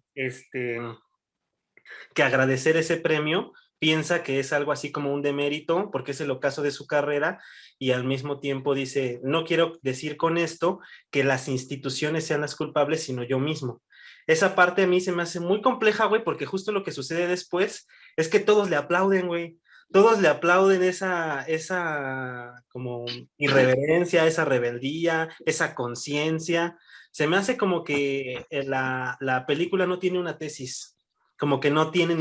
agradecer ese premio, piensa que es algo así como un demérito, porque es el ocaso de su carrera, y al mismo tiempo dice, no quiero decir con esto que las instituciones sean las culpables, sino yo mismo. Esa parte a mí se me hace muy compleja, güey, porque justo lo que sucede después es que todos le aplauden, güey. Todos le aplauden esa como irreverencia, esa rebeldía, esa conciencia. Se me hace como que la película no tiene una tesis, como que no tiene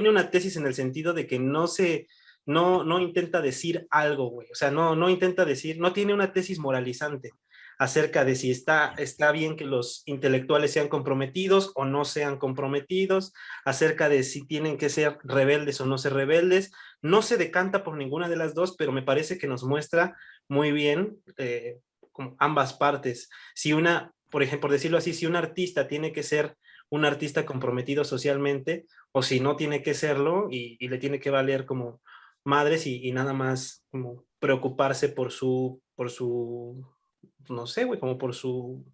una tesis en el sentido de que no intenta decir algo, güey. O sea, no intenta decir, no tiene una tesis moralizante acerca de si está bien que los intelectuales sean comprometidos o no sean comprometidos, acerca de si tienen que ser rebeldes o no ser rebeldes. No se decanta por ninguna de las dos, pero me parece que nos muestra muy bien como ambas partes. Si por ejemplo, por decirlo así, si un artista tiene que ser un artista comprometido socialmente, o si no tiene que serlo y le tiene que valer como madres y nada más como preocuparse por su, no sé, güey, como por su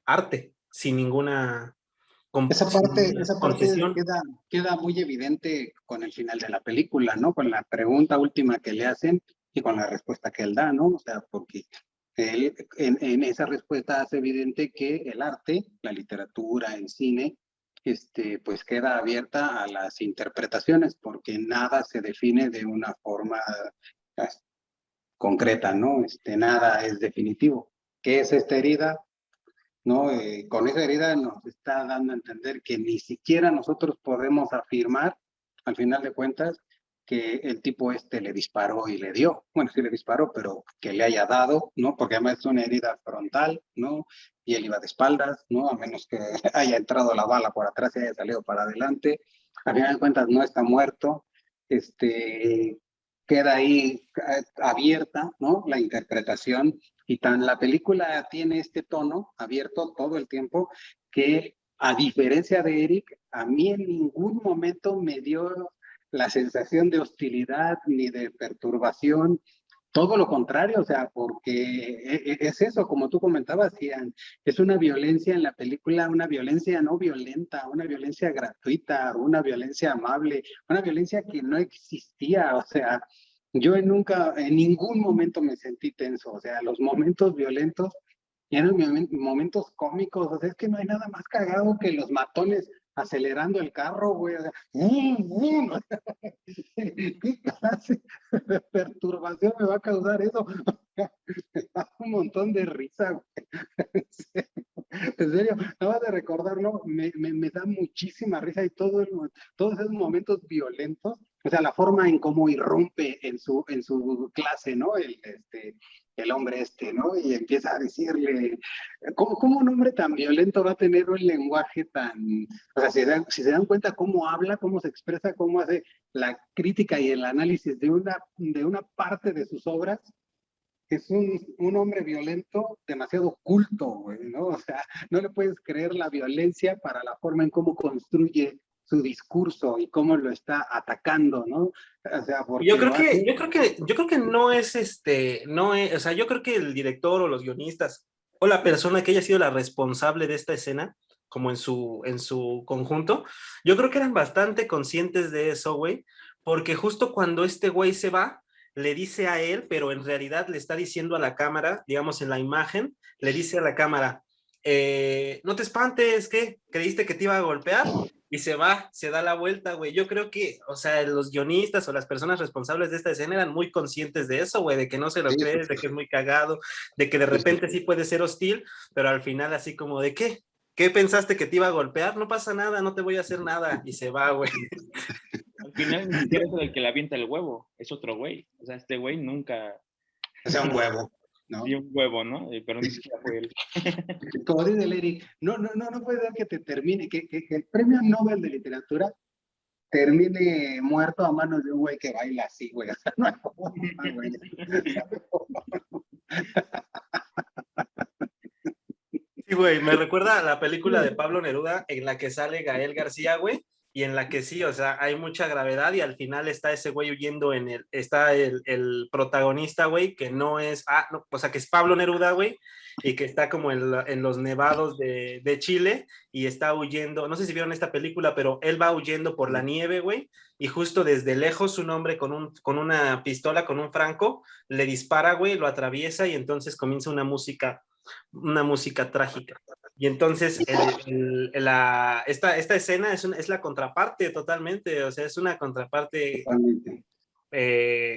arte, sin ninguna, sin ninguna Esa parte concesión. queda muy evidente con el final de la película, ¿no? Con la pregunta última que le hacen y con la respuesta que él da, ¿no? O sea, porque él en esa respuesta hace evidente que el arte, la literatura, el cine, pues queda abierta a las interpretaciones, porque nada se define de una forma pues, concreta, ¿no? Nada es definitivo. ¿Qué es esta herida? ¿No? Con esa herida nos está dando a entender que ni siquiera nosotros podemos afirmar, al final de cuentas, que el tipo le disparó y le dio. Bueno, sí le disparó, pero que le haya dado, ¿no? Porque además es una herida frontal, ¿no? Y él iba de espaldas, ¿no? A menos que haya entrado la bala por atrás y haya salido para adelante. Al final de cuentas no está muerto. Queda ahí abierta, ¿no? La interpretación y tan la película tiene este tono abierto todo el tiempo que, a diferencia de Eric, a mí en ningún momento me dio la sensación de hostilidad ni de perturbación. Todo lo contrario, o sea, porque es eso, como tú comentabas, Ian, es una violencia en la película, una violencia no violenta, una violencia gratuita, una violencia amable, una violencia que no existía, o sea, yo nunca, en ningún momento me sentí tenso, o sea, los momentos violentos eran momentos cómicos, o sea, es que no hay nada más cagado que los matones acelerando el carro, güey, o sea, ¡bum, bum! ¿Qué clase de perturbación me va a causar eso? Me da un montón de risa, güey. En serio, nada más de recordarlo, me da muchísima risa y todos esos momentos violentos O sea, la forma en cómo irrumpe en su clase, ¿no? El hombre ¿no? Y empieza a decirle, ¿cómo un hombre tan violento va a tener un lenguaje tan, o sea, si se dan cuenta cómo habla, cómo se expresa, cómo hace la crítica y el análisis de una parte de sus obras, es un hombre violento demasiado culto, güey, ¿no? O sea, no le puedes creer la violencia para la forma en cómo construye su discurso y cómo lo está atacando, ¿no? O sea, porque lo hace... Yo creo que no es no es, o sea, yo creo que el director o los guionistas o la persona que haya sido la responsable de esta escena, como en su conjunto, yo creo que eran bastante conscientes de eso, güey, porque justo cuando este güey se va, le dice a él, pero en realidad le está diciendo a la cámara, digamos en la imagen, le dice a la cámara, no te espantes, ¿qué? ¿Creíste que te iba a golpear? Y se va, se da la vuelta, güey. Yo creo que, o sea, los guionistas o las personas responsables de esta escena eran muy conscientes de eso, güey, de que no se lo Sí, crees, de que es muy cagado, de que de repente sí puede ser hostil, pero al final así como de, ¿qué? ¿Qué pensaste que te iba a golpear? No pasa nada, no te voy a hacer nada. Y se va, güey. Al final ni siquiera es el que le avienta el huevo, es otro güey. O sea, este güey nunca... O sea, un huevo, ¿no? Sí, un huevo, ¿no? Pero ni siquiera fue él. Como dice el Eric, no puede ser que te termine, que el premio Nobel de literatura termine muerto a manos de un güey que baila así, güey. O sea, no hay forma, güey. Sí, güey, me recuerda a la película de Pablo Neruda en la que sale Gael García, güey, y en la que sí, o sea, hay mucha gravedad y al final está ese güey huyendo está el protagonista, güey, que no es, no, o sea, que es Pablo Neruda, güey, y que está como en los nevados de Chile y está huyendo, no sé si vieron esta película, pero él va huyendo por la nieve, güey, y justo desde lejos un hombre con una pistola, con un franco, le dispara, güey, lo atraviesa y entonces comienza una música trágica. Y entonces esta escena es la contraparte totalmente, o sea, es una contraparte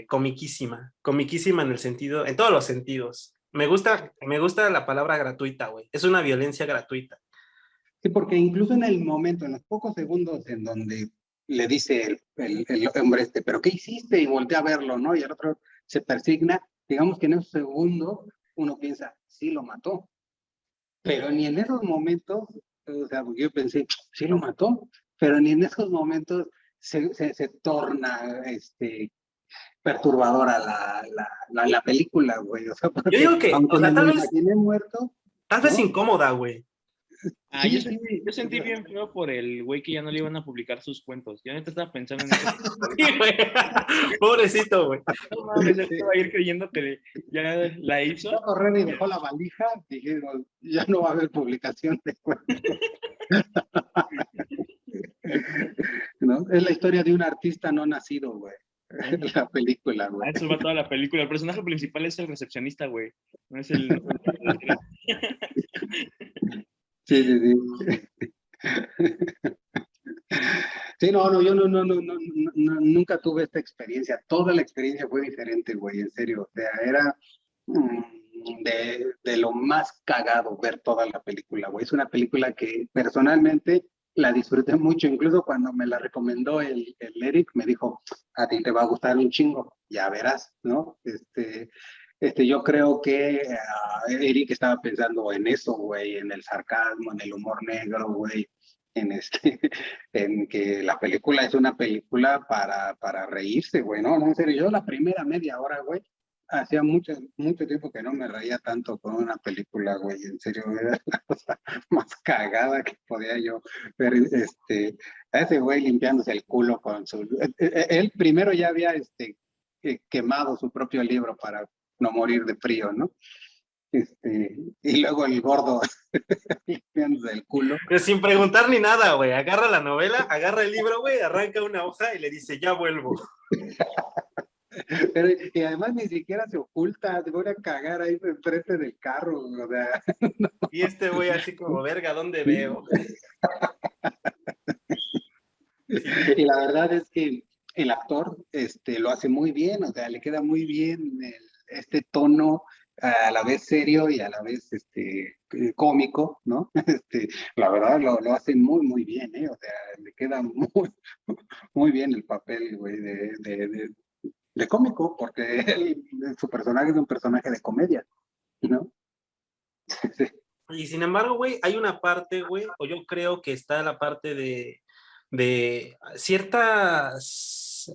comiquísima en el sentido, en todos los sentidos. Me gusta la palabra gratuita, güey. Es una violencia gratuita. Sí, porque incluso en el momento, en los pocos segundos en donde le dice el hombre ¿pero qué hiciste? Y voltea a verlo, ¿no? Y el otro se persigna, digamos que en esos segundos uno piensa, sí lo mató. Pero ni en esos momentos, o sea, porque yo pensé, sí lo mató, pero ni en esos momentos se torna perturbadora la película, güey. O sea, Yo porque digo que, aunque o sea, me lo imaginé muerto, tal vez ¿no? incómoda, güey. Ah, Sí, yo sentí bien feo por el güey que ya no le iban a publicar sus cuentos. Yo neta estaba pensando en eso. Sí, güey. Pobrecito, güey. No mames, él se va a ir creyendo que ya la hizo. fue a correr y dejó la valija, dijeron, ya no va a haber publicación de cuentos. ¿No? Es la historia de un artista no nacido, güey. La película, güey. Eso va toda la película. El personaje principal es el recepcionista, güey. No es el... Sí, sí, sí. Sí, yo nunca tuve esta experiencia. Toda la experiencia fue diferente, güey, en serio. O sea, era de lo más cagado ver toda la película, güey. Es una película que personalmente la disfruté mucho. Incluso cuando me la recomendó el Eric, me dijo, a ti te va a gustar un chingo, ya verás, ¿no? Yo creo que Eric estaba pensando en eso, güey, en el sarcasmo, en el humor negro, güey, en en que la película es una película para reírse, güey, no, en serio, yo la primera media hora, güey, hacía mucho tiempo que no me reía tanto con una película, güey, en serio, era la cosa más cagada que podía yo ver, a ese güey limpiándose el culo con su... Él primero ya había, quemado su propio libro para no morir de frío, ¿no? Y luego el gordo limpiándose el culo. Pero sin preguntar ni nada, güey. Agarra la novela, agarra el libro, güey, arranca una hoja y le dice, ya vuelvo. Pero, y además ni siquiera se oculta, se voy a cagar ahí enfrente del carro, o sea. No. Y este güey así como, verga, ¿dónde veo? Y la verdad es que el actor lo hace muy bien, o sea, le queda muy bien este tono a la vez serio y a la vez cómico, ¿no? La verdad lo hace muy, muy bien, ¿eh? O sea, le queda muy, muy bien el papel, güey, de cómico, porque su personaje es un personaje de comedia, ¿no? Sí. Y sin embargo, güey, hay una parte, güey, o yo creo que está la parte de ciertas,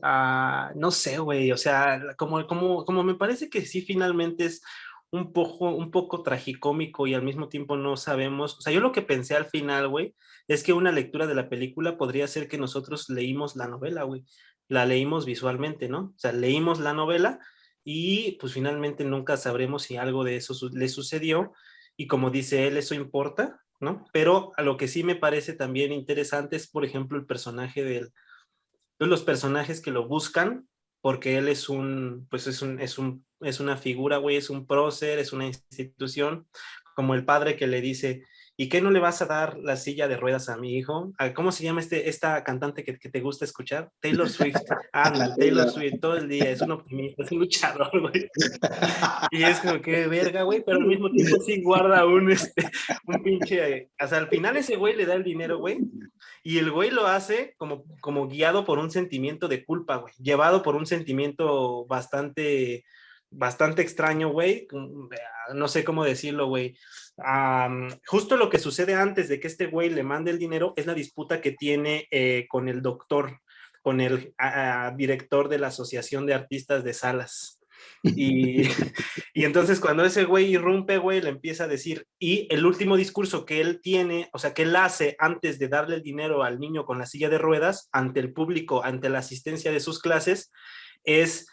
no sé, güey, o sea, como me parece que sí finalmente es un poco tragicómico y al mismo tiempo no sabemos, o sea, yo lo que pensé al final, güey, es que una lectura de la película podría ser que nosotros leímos la novela, güey, la leímos visualmente, ¿no? O sea, leímos la novela y pues finalmente nunca sabremos si algo de eso le sucedió y como dice él, eso importa, ¿no? Pero a lo que sí me parece también interesante es, por ejemplo, el personaje los personajes que lo buscan, porque él es pues es una figura, güey, es un prócer, es una institución, como el padre que le dice, ¿y qué no le vas a dar la silla de ruedas a mi hijo? ¿Cómo se llama esta cantante que te gusta escuchar? Taylor Swift. Anda, Taylor Swift, todo el día, es un optimista, es un luchador, güey. Y es como que verga, güey, pero al mismo tiempo sí guarda un pinche, o sea, al final ese güey le da el dinero, güey, y el güey lo hace como guiado por un sentimiento de culpa, güey, llevado por un sentimiento bastante extraño, güey, no sé cómo decirlo, güey. Justo lo que sucede antes de que este güey le mande el dinero es la disputa que tiene con el doctor, con el director de la Asociación de Artistas de Salas. Y, y entonces cuando ese güey irrumpe, güey, le empieza a decir, y el último discurso que él tiene, o sea, que él hace antes de darle el dinero al niño con la silla de ruedas, ante el público, ante la asistencia de sus clases, es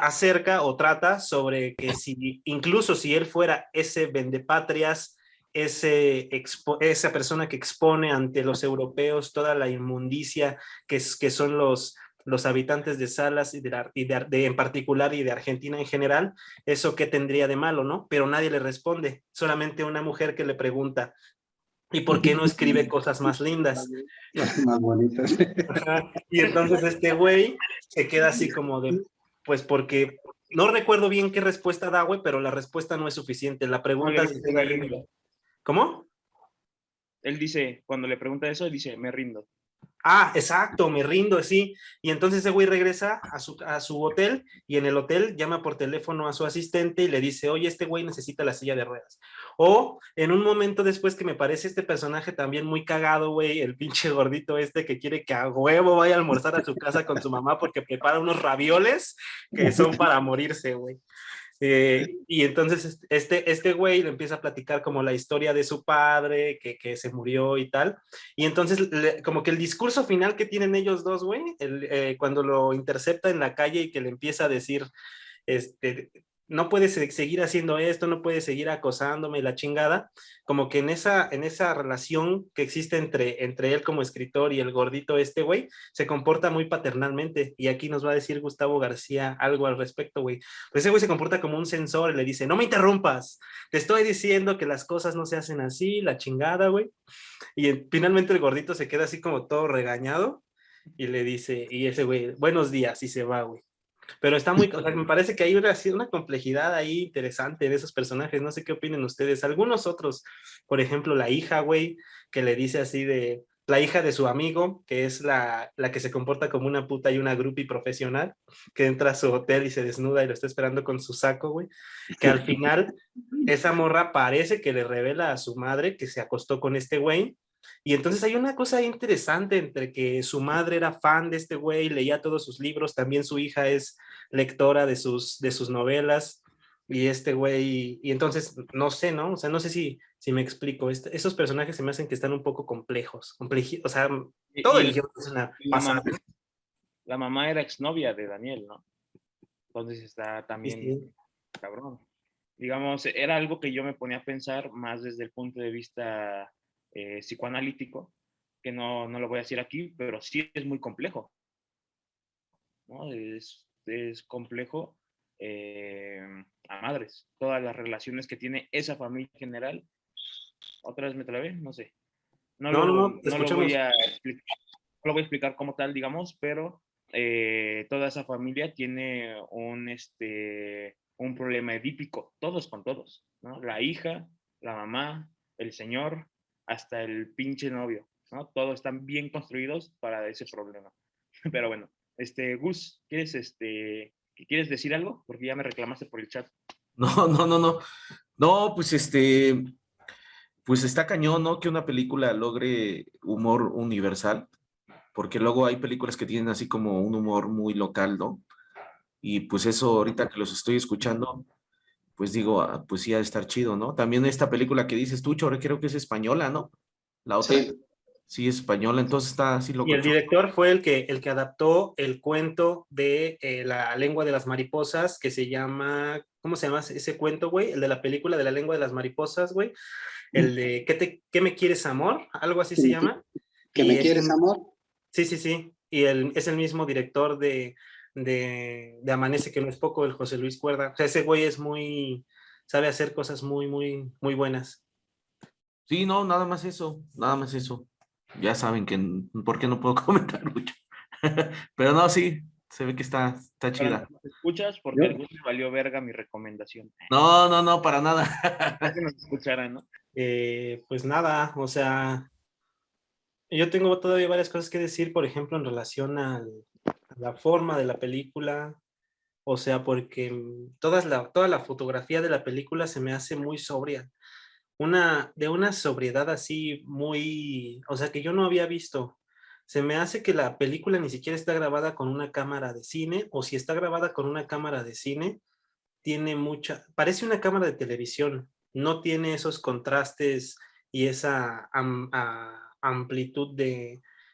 acerca o trata sobre que si, incluso si él fuera ese vendepatrias, esa persona que expone ante los europeos toda la inmundicia que son los habitantes de Salas en particular y de Argentina en general, eso qué tendría de malo, ¿no? Pero nadie le responde, solamente una mujer que le pregunta, ¿y por qué no escribe cosas más lindas? Más bonitas. Y entonces este güey se queda así como de, pues porque no recuerdo bien qué respuesta da, güey, pero la respuesta no es suficiente, la pregunta se queda ahí. ¿Cómo? Él dice, cuando le pregunta eso, él dice, me rindo. Exacto, me rindo, sí. Y entonces ese güey regresa a su hotel y en el hotel llama por teléfono a su asistente y le dice, oye, este güey necesita la silla de ruedas. O en un momento después que me parece este personaje también muy cagado, güey, el pinche gordito que quiere que a huevo vaya a almorzar a su casa con su mamá porque prepara unos ravioles que son para morirse, güey. Y entonces este güey le empieza a platicar como la historia de su padre, que se murió y tal. Y entonces como que el discurso final que tienen ellos dos, güey, cuando lo intercepta en la calle y que le empieza a decir, este, no puedes seguir haciendo esto, no puedes seguir acosándome, la chingada, como que en esa relación que existe entre él como escritor y el gordito güey, se comporta muy paternalmente, y aquí nos va a decir Gustavo García algo al respecto, güey. Pues ese güey se comporta como un censor y le dice, no me interrumpas, te estoy diciendo que las cosas no se hacen así, la chingada, güey. Y finalmente el gordito se queda así como todo regañado, y le dice, y ese güey, buenos días, y se va, güey. Pero está o sea, me parece que hay una complejidad ahí interesante de esos personajes. No sé qué opinen ustedes. Algunos otros, por ejemplo, la hija, güey, que le dice así la hija de su amigo, que es la que se comporta como una puta y una groupie profesional, que entra a su hotel y se desnuda y lo está esperando con su saco, güey, que al final esa morra parece que le revela a su madre que se acostó con este güey. Y entonces hay una cosa interesante entre que su madre era fan de este güey, leía todos sus libros, también su hija es lectora de sus novelas, y este güey, y entonces no sé, ¿no? O sea, no sé si me explico. Esos personajes se me hacen que están un poco complejos, o sea, todo el guión es una y pasada. la mamá era exnovia de Daniel, ¿no? Entonces está también Sí. cabrón. Digamos, era algo que yo me ponía a pensar más desde el punto de vista psicoanalítico, que no lo voy a decir aquí, pero sí es muy complejo, ¿no? Es complejo a madres, todas las relaciones que tiene esa familia en general. ¿Otra vez me trabé? No sé. No No, te no lo escuchamos. voy a explicar, no lo voy a explicar como tal, digamos, pero toda esa familia tiene un un problema edípico, todos con todos, ¿no? La hija, la mamá, el señor, hasta el pinche novio, ¿no? Todos están bien construidos para ese problema. Pero bueno, Gus, ¿quieres decir algo? Porque ya me reclamaste por el chat. No, no, no, no. No, pues pues está cañón, ¿no? Que una película logre humor universal, porque luego hay películas que tienen así como un humor muy local, ¿no? Y pues eso ahorita que los estoy escuchando, pues digo, pues sí ha de estar chido, ¿no? También esta película que dices tú, Chore, creo que es española, ¿no? La otra. Sí, Sí, es española, entonces está así Y el locochón. director fue el que adaptó el cuento de La lengua de las mariposas, que se llama, ¿cómo se llama ese cuento, güey? El de la película de La lengua de las mariposas, güey. El de ¿Qué me quieres, amor? Algo así que se me, llama. que Y me quieres, amor. sí, sí, sí. Y es el mismo director de Amanece, que no es poco, el José Luis Cuerda. O sea, ese güey sabe hacer cosas muy, muy, muy buenas. Sí, no, nada más eso, nada más eso. Ya saben que por qué no puedo comentar mucho. Pero no, sí, se ve que está Pero chida. no te escuchas porque Yo, al Gus le valió verga mi recomendación. No, no, no, para nada. Ya que nos escucharan, ¿no? Pues nada, o sea, yo tengo todavía varias cosas que decir, por ejemplo, en relación a la forma de la película, o sea, porque toda la fotografía de la película se me hace muy sobria, de una sobriedad así muy, o sea, que yo no había visto. Se me hace que la película ni siquiera está grabada con una cámara de cine, o si está grabada con una cámara de cine, parece una cámara de televisión, no tiene esos contrastes y esa amplitud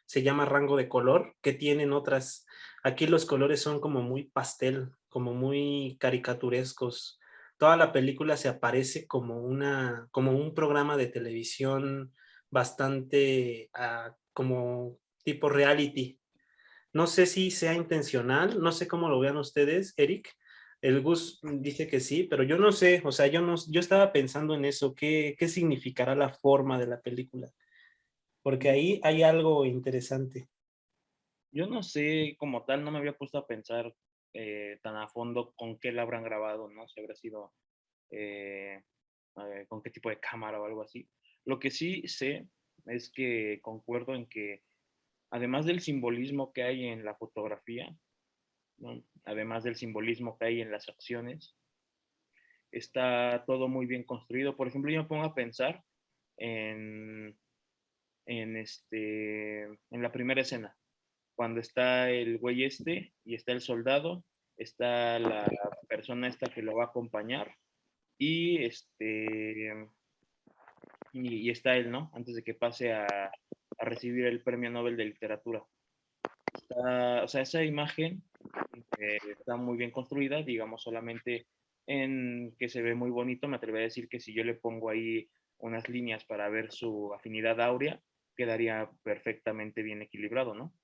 se llama rango de color, que tienen otras. Aquí los colores son como muy pastel, como muy caricaturescos. Toda la película se aparece como un programa de televisión bastante como tipo reality. No sé si sea intencional, no sé cómo lo vean ustedes, Eric. El Gus dice que sí, pero yo no sé, o sea, yo estaba pensando en eso, ¿qué significará la forma de la película? Porque ahí hay algo interesante. Yo no sé, como tal, no me había puesto a pensar tan a fondo con qué la habrán grabado, ¿no? Si habrá sido eh, con qué tipo de cámara o algo así. Lo que sí sé es que concuerdo en que, además del simbolismo que hay en la fotografía, ¿no? Además del simbolismo que hay en las acciones, está todo muy bien construido. Por ejemplo, yo me pongo a pensar en, en la primera escena, cuando está el güey y está el soldado, está la persona esta que lo va a acompañar y y está él, ¿no? Antes de que pase a recibir el Premio Nobel de Literatura. O sea, esa imagen está muy bien construida, digamos, solamente en que se ve muy bonito. Me atrevería a decir que si yo le pongo ahí unas líneas para ver su afinidad áurea, quedaría perfectamente bien equilibrado, ¿no?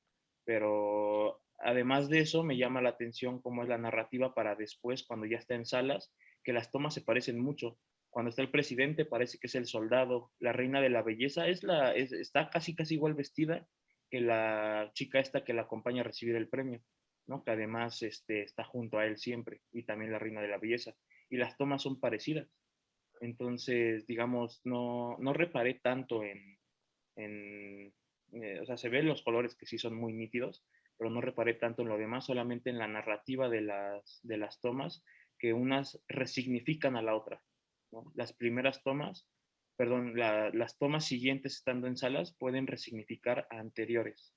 Pero además de eso, me llama la atención cómo es la narrativa para después, cuando ya está en salas, que las tomas se parecen mucho. Cuando está el presidente parece que es el soldado, la reina de la belleza está casi casi igual vestida que la chica esta que la acompaña a recibir el premio, ¿no? Que además está junto a él siempre, y también la reina de la belleza. Y las tomas son parecidas. Entonces, digamos, no reparé tanto en o sea, se ven los colores que sí son muy nítidos, pero no reparé tanto en lo demás, solamente en la narrativa de las tomas, que unas resignifican a la otra, ¿no? Las primeras tomas, perdón, las tomas siguientes estando en salas pueden resignificar a anteriores.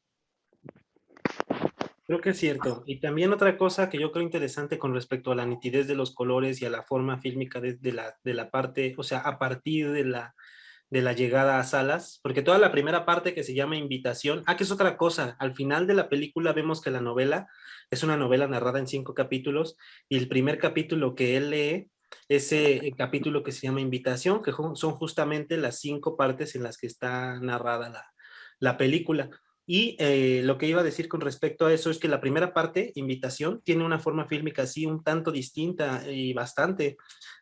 Creo que es cierto. Y también otra cosa que yo creo interesante con respecto a la nitidez de los colores y a la forma fílmica de la parte, o sea, a partir de la llegada a salas, porque toda la primera parte que se llama Invitación, que es otra cosa, al final de la película vemos que la novela es una novela narrada en 5 capítulos y el primer capítulo que él lee es el capítulo que se llama Invitación, que son justamente las 5 partes en las que está narrada la película. Y lo que iba a decir con respecto a eso es que la primera parte, Invitación, tiene una forma fílmica así un tanto distinta y bastante.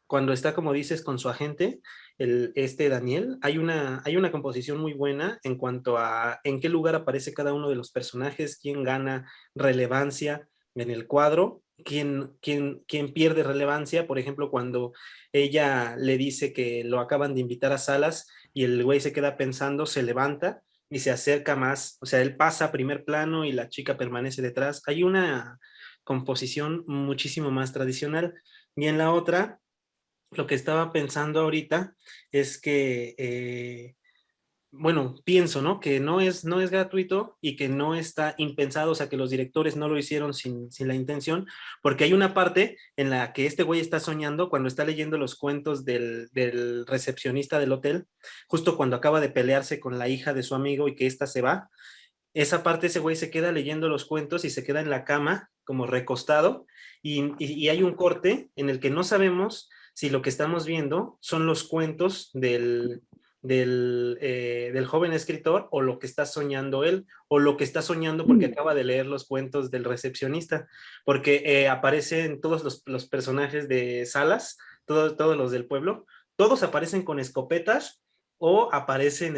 Cuando está, como dices, con su agente, Daniel, hay una composición muy buena en cuanto a en qué lugar aparece cada uno de los personajes, quién gana relevancia en el cuadro quien pierde relevancia, por ejemplo, cuando ella le dice que lo acaban de invitar a salas y el güey se queda pensando, se levanta y se acerca más, o sea, él pasa a primer plano y la chica permanece detrás. Hay una composición muchísimo más tradicional. Y en la otra, lo que estaba pensando ahorita es que bueno, pienso, ¿no? Que no es gratuito y que no está impensado, o sea, que los directores no lo hicieron sin la intención, porque hay una parte en la que este güey está soñando cuando está leyendo los cuentos del recepcionista del hotel, justo cuando acaba de pelearse con la hija de su amigo y que ésta se va. Esa parte, ese güey se queda leyendo los cuentos y se queda en la cama, como recostado, y hay un corte en el que no sabemos si lo que estamos viendo son los cuentos del joven escritor o lo que está soñando él, o lo que está soñando porque acaba de leer los cuentos del recepcionista, porque aparecen todos los personajes de Salas, todos los del pueblo, todos aparecen con escopetas o aparecen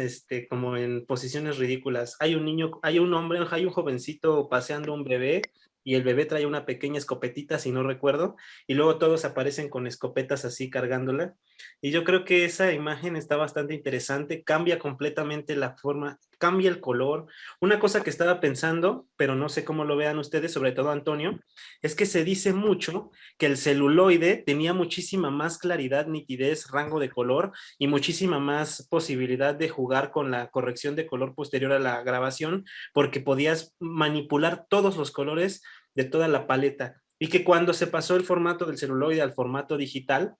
como en posiciones ridículas. Hay un niño, hay un hombre, hay un jovencito paseando un bebé y el bebé trae una pequeña escopetita, si no recuerdo, y luego todos aparecen con escopetas así cargándola. Y yo creo que esa imagen está bastante interesante, cambia completamente la forma, cambia el color. Una cosa que estaba pensando, pero no sé cómo lo vean ustedes, sobre todo Antonio, es que se dice mucho que el celuloide tenía muchísima más claridad, nitidez, rango de color y muchísima más posibilidad de jugar con la corrección de color posterior a la grabación, porque podías manipular todos los colores de toda la paleta. Y que cuando se pasó el formato del celuloide al formato digital,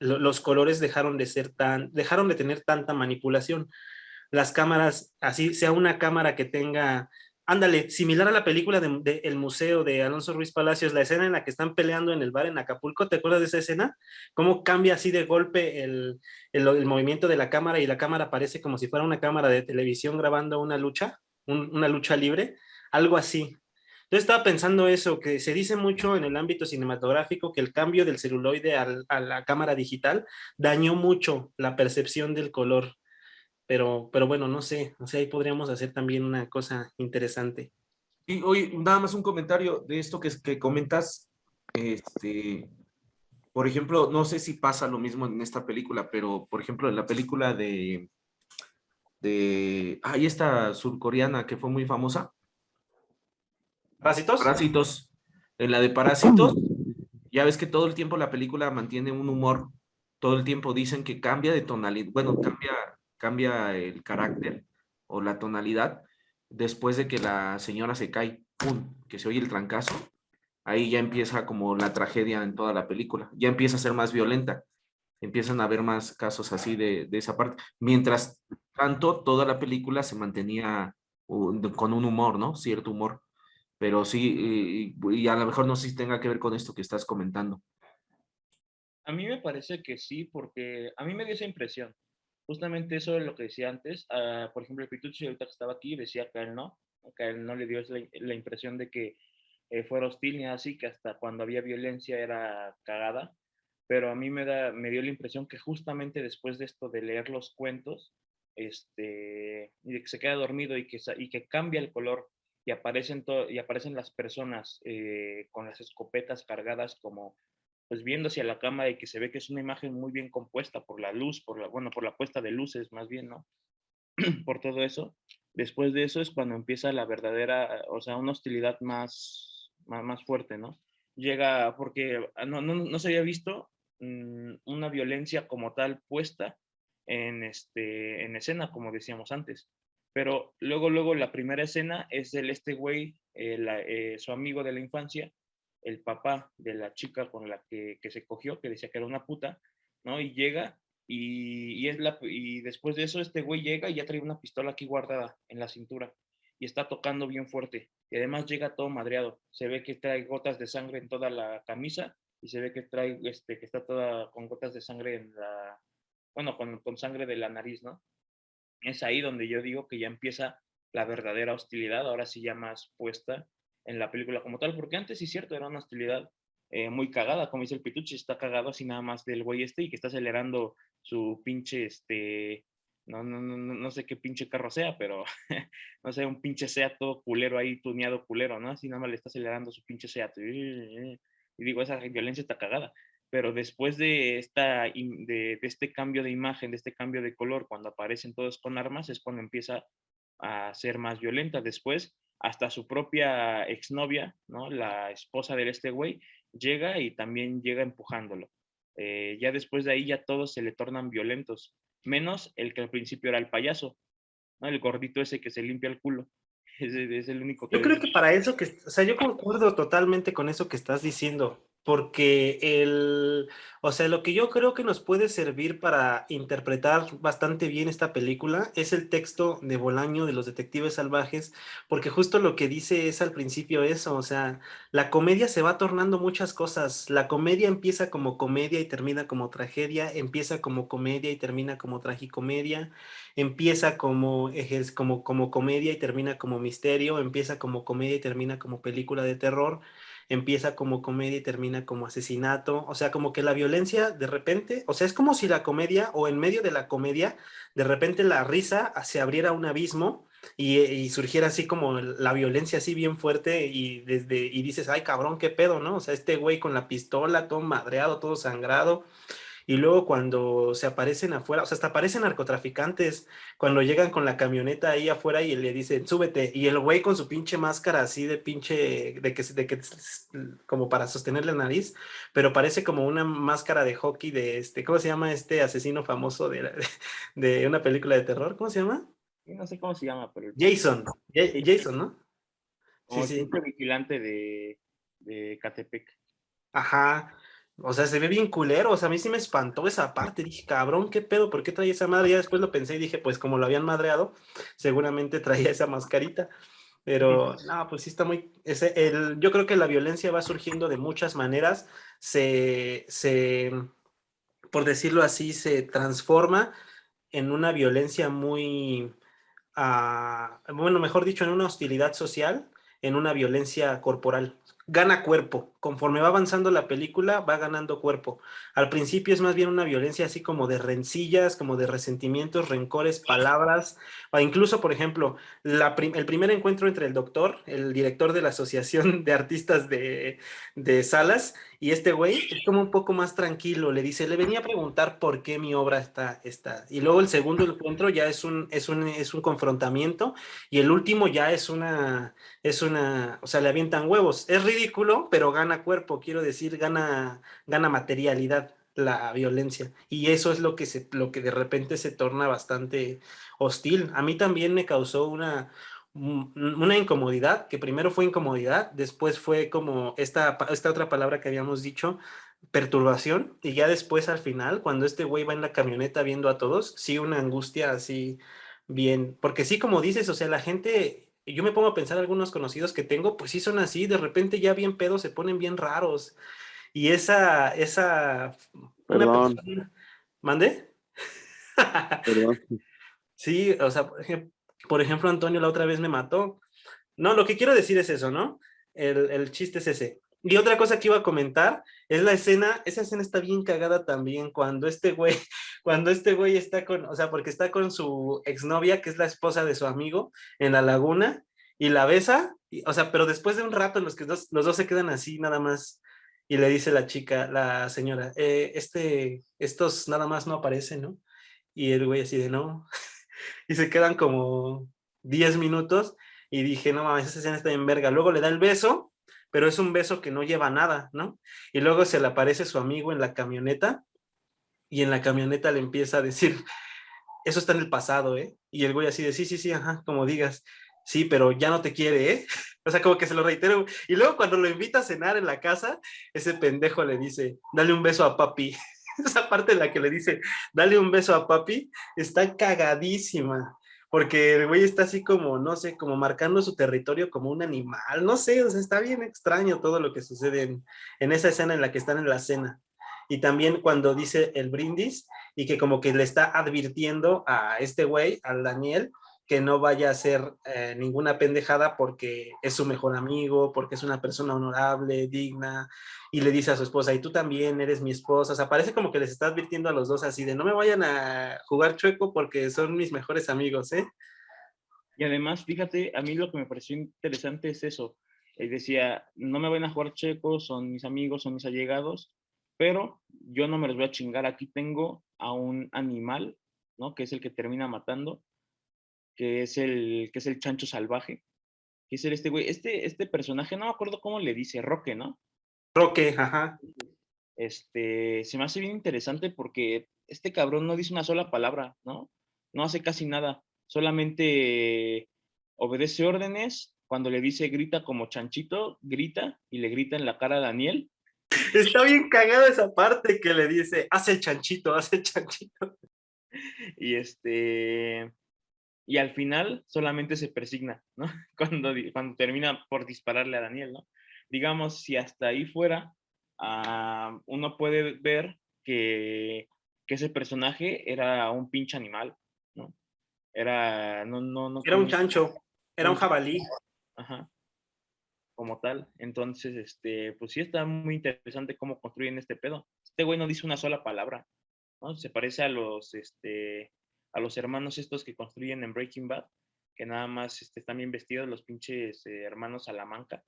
los colores dejaron de tener tanta manipulación. Las cámaras, así sea una cámara que tenga, ándale, similar a la película de El Museo de Alonso Ruiz Palacios, la escena en la que están peleando en el bar en Acapulco, ¿te acuerdas de esa escena? Cómo cambia así de golpe el movimiento de la cámara y la cámara parece como si fuera una cámara de televisión grabando una lucha, una lucha libre, algo así. Yo estaba pensando eso, que se dice mucho en el ámbito cinematográfico que el cambio del celuloide a la cámara digital dañó mucho la percepción del color, pero bueno, no sé, o sea, ahí podríamos hacer también una cosa interesante. Y oye, nada más un comentario de esto que comentas. Este, por ejemplo, no sé si pasa lo mismo en esta película, pero por ejemplo, en la película ahí esta surcoreana que fue muy famosa, ¿Parásitos? Parásitos. En la de Parásitos, ya ves que todo el tiempo la película mantiene un humor, todo el tiempo dicen que cambia de tonalidad, bueno, cambia el carácter o la tonalidad después de que la señora se cae, ¡pum!, que se oye el trancazo, ahí ya empieza como la tragedia en toda la película, ya empieza a ser más violenta, empiezan a haber más casos así de esa parte. Mientras tanto, toda la película se mantenía con un humor, ¿no? Cierto humor. Pero sí, y a lo mejor no sé si tenga que ver con esto que estás comentando. A mí me parece que sí, porque a mí me dio esa impresión. Justamente eso es lo que decía antes. Por ejemplo, el Pitucci ahorita que estaba aquí decía que a él no le dio la impresión de que fuera hostil ni así, que hasta cuando había violencia era cagada. Pero a mí me dio la impresión que justamente después de esto de leer los cuentos, y de que se queda dormido y que cambia el color y aparecen las personas con las escopetas cargadas como pues viendo hacia la cámara y que se ve que es una imagen muy bien compuesta por la luz, por la puesta de luces más bien, ¿no? Por todo eso. Después de eso es cuando empieza la verdadera, o sea, una hostilidad más fuerte, ¿no? Llega, porque no se había visto una violencia como tal puesta en escena, como decíamos antes. Pero luego la primera escena es este güey, su amigo de la infancia, el papá de la chica con la que se cogió, que decía que era una puta, ¿no? Y llega y después de eso este güey llega y ya trae una pistola aquí guardada en la cintura y está tocando bien fuerte. Y además llega todo madreado. Se ve que trae gotas de sangre en toda la camisa y se ve que trae, que está toda con gotas de sangre bueno, con sangre de la nariz, ¿no? Es ahí donde yo digo que ya empieza la verdadera hostilidad, ahora sí ya más puesta en la película como tal, porque antes sí es cierto, era una hostilidad muy cagada, como dice el Pituchi, está cagado así nada más del güey y que está acelerando su pinche No sé qué pinche carro sea, pero no sé, un pinche Seat todo culero ahí, tuneado culero, ¿no? Así nada más le está acelerando su pinche Seat. Y digo, esa violencia está cagada. Pero después de, de este cambio de imagen, de este cambio de color, cuando aparecen todos con armas, es cuando empieza a ser más violenta. Después, hasta su propia exnovia, ¿no? La esposa de este güey, llega y también llega empujándolo. Ya después de ahí ya todos se le tornan violentos, menos el que al principio era el payaso, ¿no? El gordito ese que se limpia el culo. Es el único Yo que... creo que para eso o sea, yo concuerdo totalmente con eso que estás diciendo, porque o sea, lo que yo creo que nos puede servir para interpretar bastante bien esta película es el texto de Bolaño de Los Detectives Salvajes, porque justo lo que dice es al principio eso, o sea, la comedia se va tornando muchas cosas, la comedia empieza como comedia y termina como tragedia, empieza como comedia y termina como tragicomedia, empieza como comedia y termina como misterio, empieza como comedia y termina como película de terror, empieza como comedia y termina como asesinato, o sea, como que la violencia de repente, o sea, es como si la comedia o en medio de la comedia, de repente la risa se abriera un abismo y surgiera así como la violencia así bien fuerte y dices, ay cabrón, qué pedo, ¿no? O sea, este güey con la pistola, todo madreado, todo sangrado. Y luego cuando se aparecen afuera, o sea, hasta aparecen narcotraficantes, cuando llegan con la camioneta ahí afuera y le dicen, súbete, y el güey con su pinche máscara así de pinche, como para sostener la nariz, pero parece como una máscara de hockey de ¿cómo se llama este asesino famoso de una película de terror? ¿Cómo se llama? No sé cómo se llama, pero Jason, Jason, ¿no? como Sí, el sí. pinche vigilante de Catepec. Ajá. O sea, se ve bien culero. O sea, a mí sí me espantó esa parte. Dije, cabrón, ¿qué pedo? ¿Por qué traía esa madre? Ya después lo pensé y dije, pues como lo habían madreado, seguramente traía esa mascarita. Pero, no, pues sí está muy... yo creo que la violencia va surgiendo de muchas maneras. Por decirlo así, se transforma en una violencia muy bueno, mejor dicho, en una hostilidad social, en una violencia corporal. Gana cuerpo. Conforme va avanzando la película, va ganando cuerpo. Al principio es más bien una violencia así como de rencillas, como de resentimientos, rencores, palabras, o incluso, por ejemplo, el primer encuentro entre el doctor, el director de la Asociación de Artistas de Salas, y este güey es como un poco más tranquilo, le dice, le venía a preguntar por qué mi obra está. Y luego el segundo encuentro ya es un confrontamiento y el último ya o sea, le avientan huevos. Es ridículo, pero gana cuerpo, quiero decir, gana materialidad la violencia. Y eso es lo que de repente se torna bastante hostil. A mí también me causó una incomodidad, que primero fue incomodidad, después fue como esta otra palabra que habíamos dicho, perturbación, y ya después al final, cuando este güey va en la camioneta viendo a todos, sí, una angustia así bien, porque sí, como dices, o sea, la gente, yo me pongo a pensar algunos conocidos que tengo, pues sí son así, de repente ya bien pedos se ponen bien raros, y una Perdón, persona, ¿mande? perdón. Sí, o sea, por ejemplo, Antonio la otra vez me mató. No, lo que quiero decir es eso, ¿no? El chiste es ese. Y otra cosa que iba a comentar es esa escena está bien cagada también, cuando este güey está o sea, porque está con su exnovia, que es la esposa de su amigo, en la laguna, y la besa, o sea, pero después de un rato en los que los dos se quedan así nada más, y le dice la chica, la señora, estos nada más no aparecen, ¿no? Y el güey así de no, y se quedan como 10 minutos y dije, no mames, esa escena está en verga. Luego le da el beso, pero es un beso que no lleva nada, ¿no? Y luego se le aparece su amigo en la camioneta y en la camioneta le empieza a decir, eso está en el pasado, ¿eh? Y el güey así de, sí, sí, sí, ajá, como digas, sí, pero ya no te quiere, ¿eh? O sea, como que se lo reitero. Y luego cuando lo invita a cenar en la casa, ese pendejo le dice, dale un beso a papi. Esa parte en la que le dice, dale un beso a papi, está cagadísima. Porque el güey está así como, no sé, como marcando su territorio como un animal, no sé, o sea, está bien extraño todo lo que sucede en esa escena en la que están en la cena. Y también cuando dice el brindis y que como que le está advirtiendo a este güey, al Daniel, que no vaya a hacer ninguna pendejada porque es su mejor amigo, porque es una persona honorable, digna, y le dice a su esposa, y tú también eres mi esposa. O sea, parece como que les está advirtiendo a los dos así de no me vayan a jugar chueco porque son mis mejores amigos, ¿eh? Y además, fíjate, a mí lo que me pareció interesante es eso. Decía, no me van a jugar checos, son mis amigos, son mis allegados, pero yo no me los voy a chingar. Aquí tengo a un animal, ¿no? Que es el que termina matando, que es el chancho salvaje, que es este güey. Este personaje, no me acuerdo cómo le dice, Roque, ¿no? Roque, ajá. Se me hace bien interesante porque este cabrón no dice una sola palabra, ¿no? No hace casi nada, solamente obedece órdenes. Cuando le dice grita como chanchito, grita y le grita en la cara a Daniel. Está bien cagada esa parte que le dice, haz el chanchito, haz el chanchito. Y y al final solamente se persigna, ¿no? Cuando termina por dispararle a Daniel, ¿no? Digamos, si hasta ahí fuera, uno puede ver que ese personaje era un pinche animal, ¿no? No, Era un chancho, era un jabalí. Ajá, como tal. Entonces, pues sí está muy interesante cómo construyen este pedo. Este güey no dice una sola palabra, ¿no? Se parece a los hermanos estos que construyen en Breaking Bad, que nada más están bien vestidos los pinches hermanos Salamanca.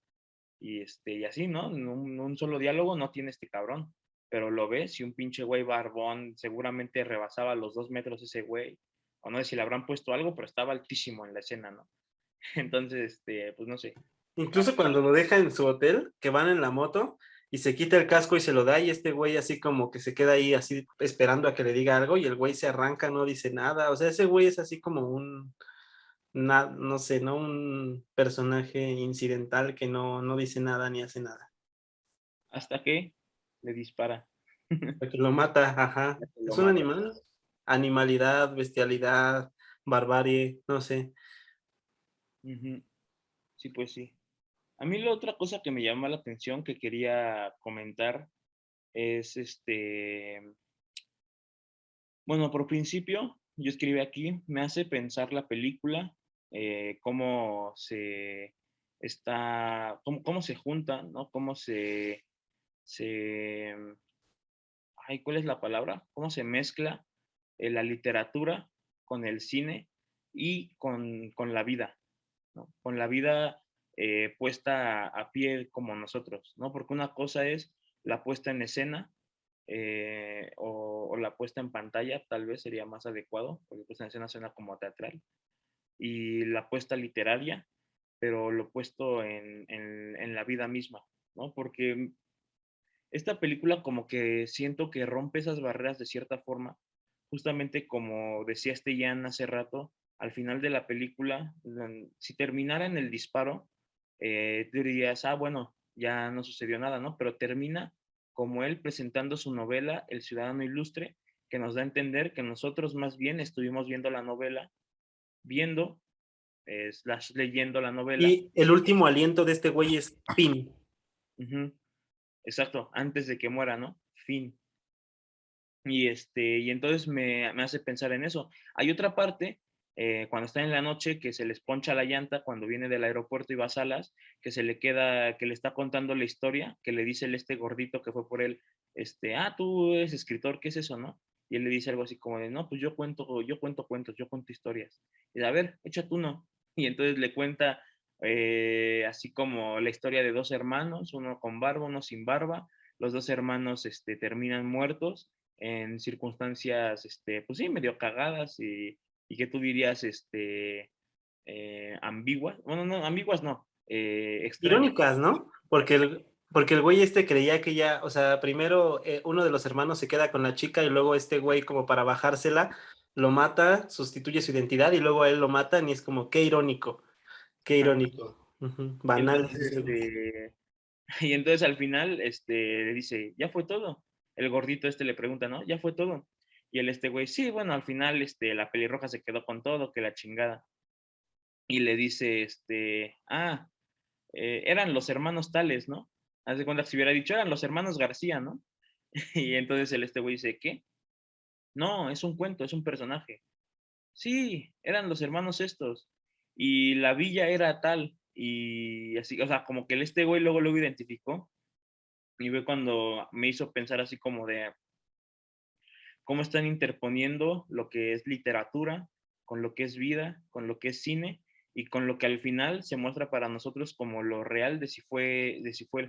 Y así, ¿no? Un solo diálogo no tiene este cabrón. Pero lo ves, y un pinche güey barbón seguramente rebasaba los 2 metros ese güey. O no sé si le habrán puesto algo, pero estaba altísimo en la escena, ¿no? Entonces, pues no sé. Incluso cuando lo deja en su hotel, que van en la moto y se quita el casco y se lo da y este güey así como que se queda ahí así esperando a que le diga algo y el güey se arranca, no dice nada. O sea, ese güey es así como no sé, ¿no? Un personaje incidental que no dice nada ni hace nada. Hasta que le dispara. Porque lo mata, ajá. Lo Es un mata. animal. Animalidad, bestialidad, barbarie, no sé. Ujú. Sí, pues sí. A mí la otra cosa que me llama la atención que quería comentar es bueno, por principio, yo escribí aquí, me hace pensar la película, cómo se cómo se junta, ¿no? Se, ay, ¿cuál es la palabra? Cómo se mezcla la literatura con el cine y con la vida, ¿no? Con la vida puesta a pie como nosotros, ¿no? Porque una cosa es la puesta en escena o la puesta en pantalla, tal vez sería más adecuado, porque puesta en escena suena como teatral, y la puesta literaria, pero lo puesto en la vida misma, ¿no? Porque esta película como que siento que rompe esas barreras de cierta forma, justamente como decía Jan hace rato, al final de la película, si terminara en el disparo, dirías, bueno, ya no sucedió nada, ¿no? Pero termina como él presentando su novela, El Ciudadano Ilustre, que nos da a entender que nosotros más bien estuvimos viendo la novela, viendo, leyendo la novela. Y el último aliento de este güey es fin. Uh-huh, exacto, antes de que muera, ¿no? Fin. Y entonces me hace pensar en eso. Hay otra parte, cuando está en la noche, que se les poncha la llanta cuando viene del aeropuerto y va a Salas, que se le queda, que le está contando la historia, que le dice este gordito que fue por él, tú eres escritor, ¿qué es eso, no? Y él le dice algo así como de, no, pues yo cuento cuentos, yo cuento historias. Y dice, a ver, echa tú uno. Y entonces le cuenta así como la historia de dos hermanos, uno con barba, uno sin barba. Los dos hermanos terminan muertos en circunstancias, pues sí, medio cagadas y que tú dirías, ambiguas. Bueno, no, ambiguas no, extrañas. Irónicas, ¿no? Porque el güey este creía que ya, o sea, primero uno de los hermanos se queda con la chica y luego este güey como para bajársela lo mata, sustituye su identidad y luego a él lo matan y es como, qué irónico, qué irónico. Ujú. Y Banal. entonces, y entonces al final, le dice, ya fue todo. El gordito le pregunta, ¿no? Ya fue todo. Y güey, sí, bueno, al final, la pelirroja se quedó con todo, que la chingada. Y le dice, eran los hermanos tales, ¿no? Haz de cuenta que si hubiera dicho, eran los hermanos García, ¿no? Y entonces güey dice, ¿qué? No, es un cuento, es un personaje. Sí, eran los hermanos estos. Y la villa era tal. Y así, o sea, como que este güey luego lo identificó. Y fue cuando me hizo pensar así como de cómo están interponiendo lo que es literatura con lo que es vida, con lo que es cine y con lo que al final se muestra para nosotros como lo real de si fue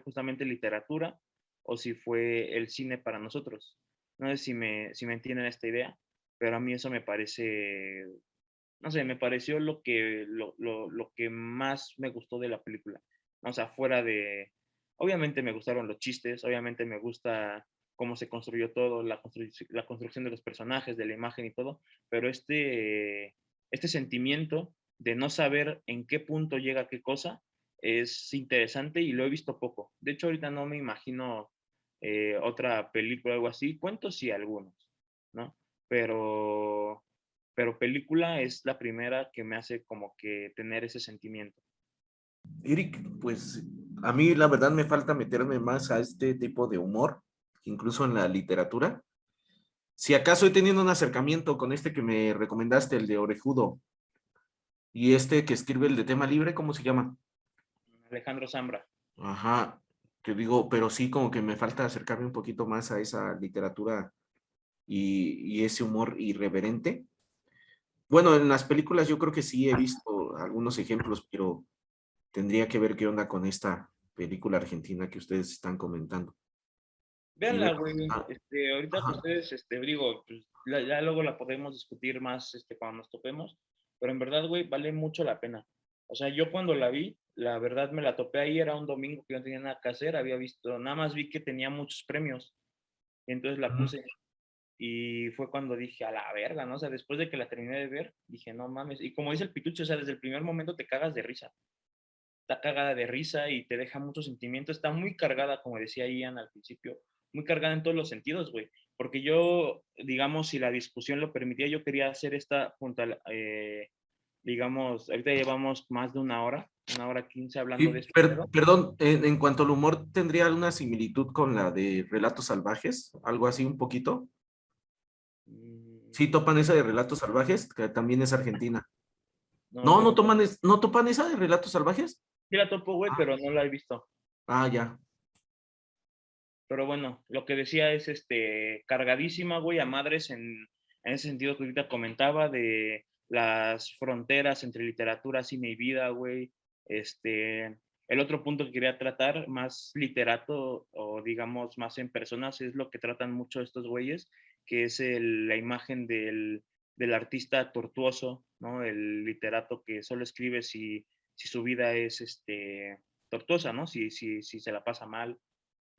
justamente literatura o si fue el cine para nosotros. No sé si me entienden esta idea, pero a mí eso me parece, no sé, me pareció lo que más me gustó de la película. O sea, fuera de, obviamente me gustaron los chistes, obviamente me gusta cómo se construyó todo, la construcción de los personajes, de la imagen y todo, pero este sentimiento de no saber en qué punto llega qué cosa es interesante y lo he visto poco. De hecho, ahorita no me imagino otra película o algo así, cuentos sí algunos, ¿no? Pero película es la primera que me hace como que tener ese sentimiento. Eric, pues a mí la verdad me falta meterme más a este tipo de humor, incluso en la literatura. Si acaso he tenido un acercamiento con este que me recomendaste, el de Orejudo, y este que escribe el de Tema Libre, ¿cómo se llama? Alejandro Zambra. Ajá, que digo, pero sí como que me falta acercarme un poquito más a esa literatura y ese humor irreverente. Bueno, en las películas yo creo que sí he visto algunos ejemplos, pero tendría que ver qué onda con esta película argentina que ustedes están comentando. Y Véanla, ver, güey. ah, Ahorita que ajá. ustedes, digo, pues, ya luego la podemos discutir más, cuando nos topemos, pero en verdad, güey, vale mucho la pena. O sea, yo cuando la vi, la verdad me la topé ahí, era un domingo que yo no tenía nada que hacer, había visto, nada más vi que tenía muchos premios, y entonces la Ujú. puse, y fue cuando dije, a la verga, ¿no? O sea, después de que la terminé de ver, dije, no mames, y como dice el Pitucho, o sea, desde el primer momento te cagas de risa, está cagada de risa y te deja mucho sentimiento, está muy cargada, como decía Ian al principio, muy cargada en todos los sentidos, güey, porque yo, digamos, si la discusión lo permitía, yo quería hacer esta junto al, digamos, ahorita llevamos más de una hora 15 hablando de Y este pedo. perdón, en cuanto al humor, ¿tendría alguna similitud con la de Relatos Salvajes? Algo así un poquito. Sí, Mm, topan esa de Relatos Salvajes, que también es argentina. no, No, güey, no topan esa de Relatos Salvajes. sí la topo, güey, Ah, pero no la he visto. ya. Pero bueno, lo que decía es cargadísima, güey, a madres en ese sentido que ahorita comentaba de las fronteras entre literatura, cine y vida, güey. El otro punto que quería tratar, más literato o digamos más en personas, es lo que tratan mucho estos güeyes, que es la imagen del artista tortuoso, ¿no? El literato que solo escribe si su vida es tortuosa, ¿no? Si se la pasa mal.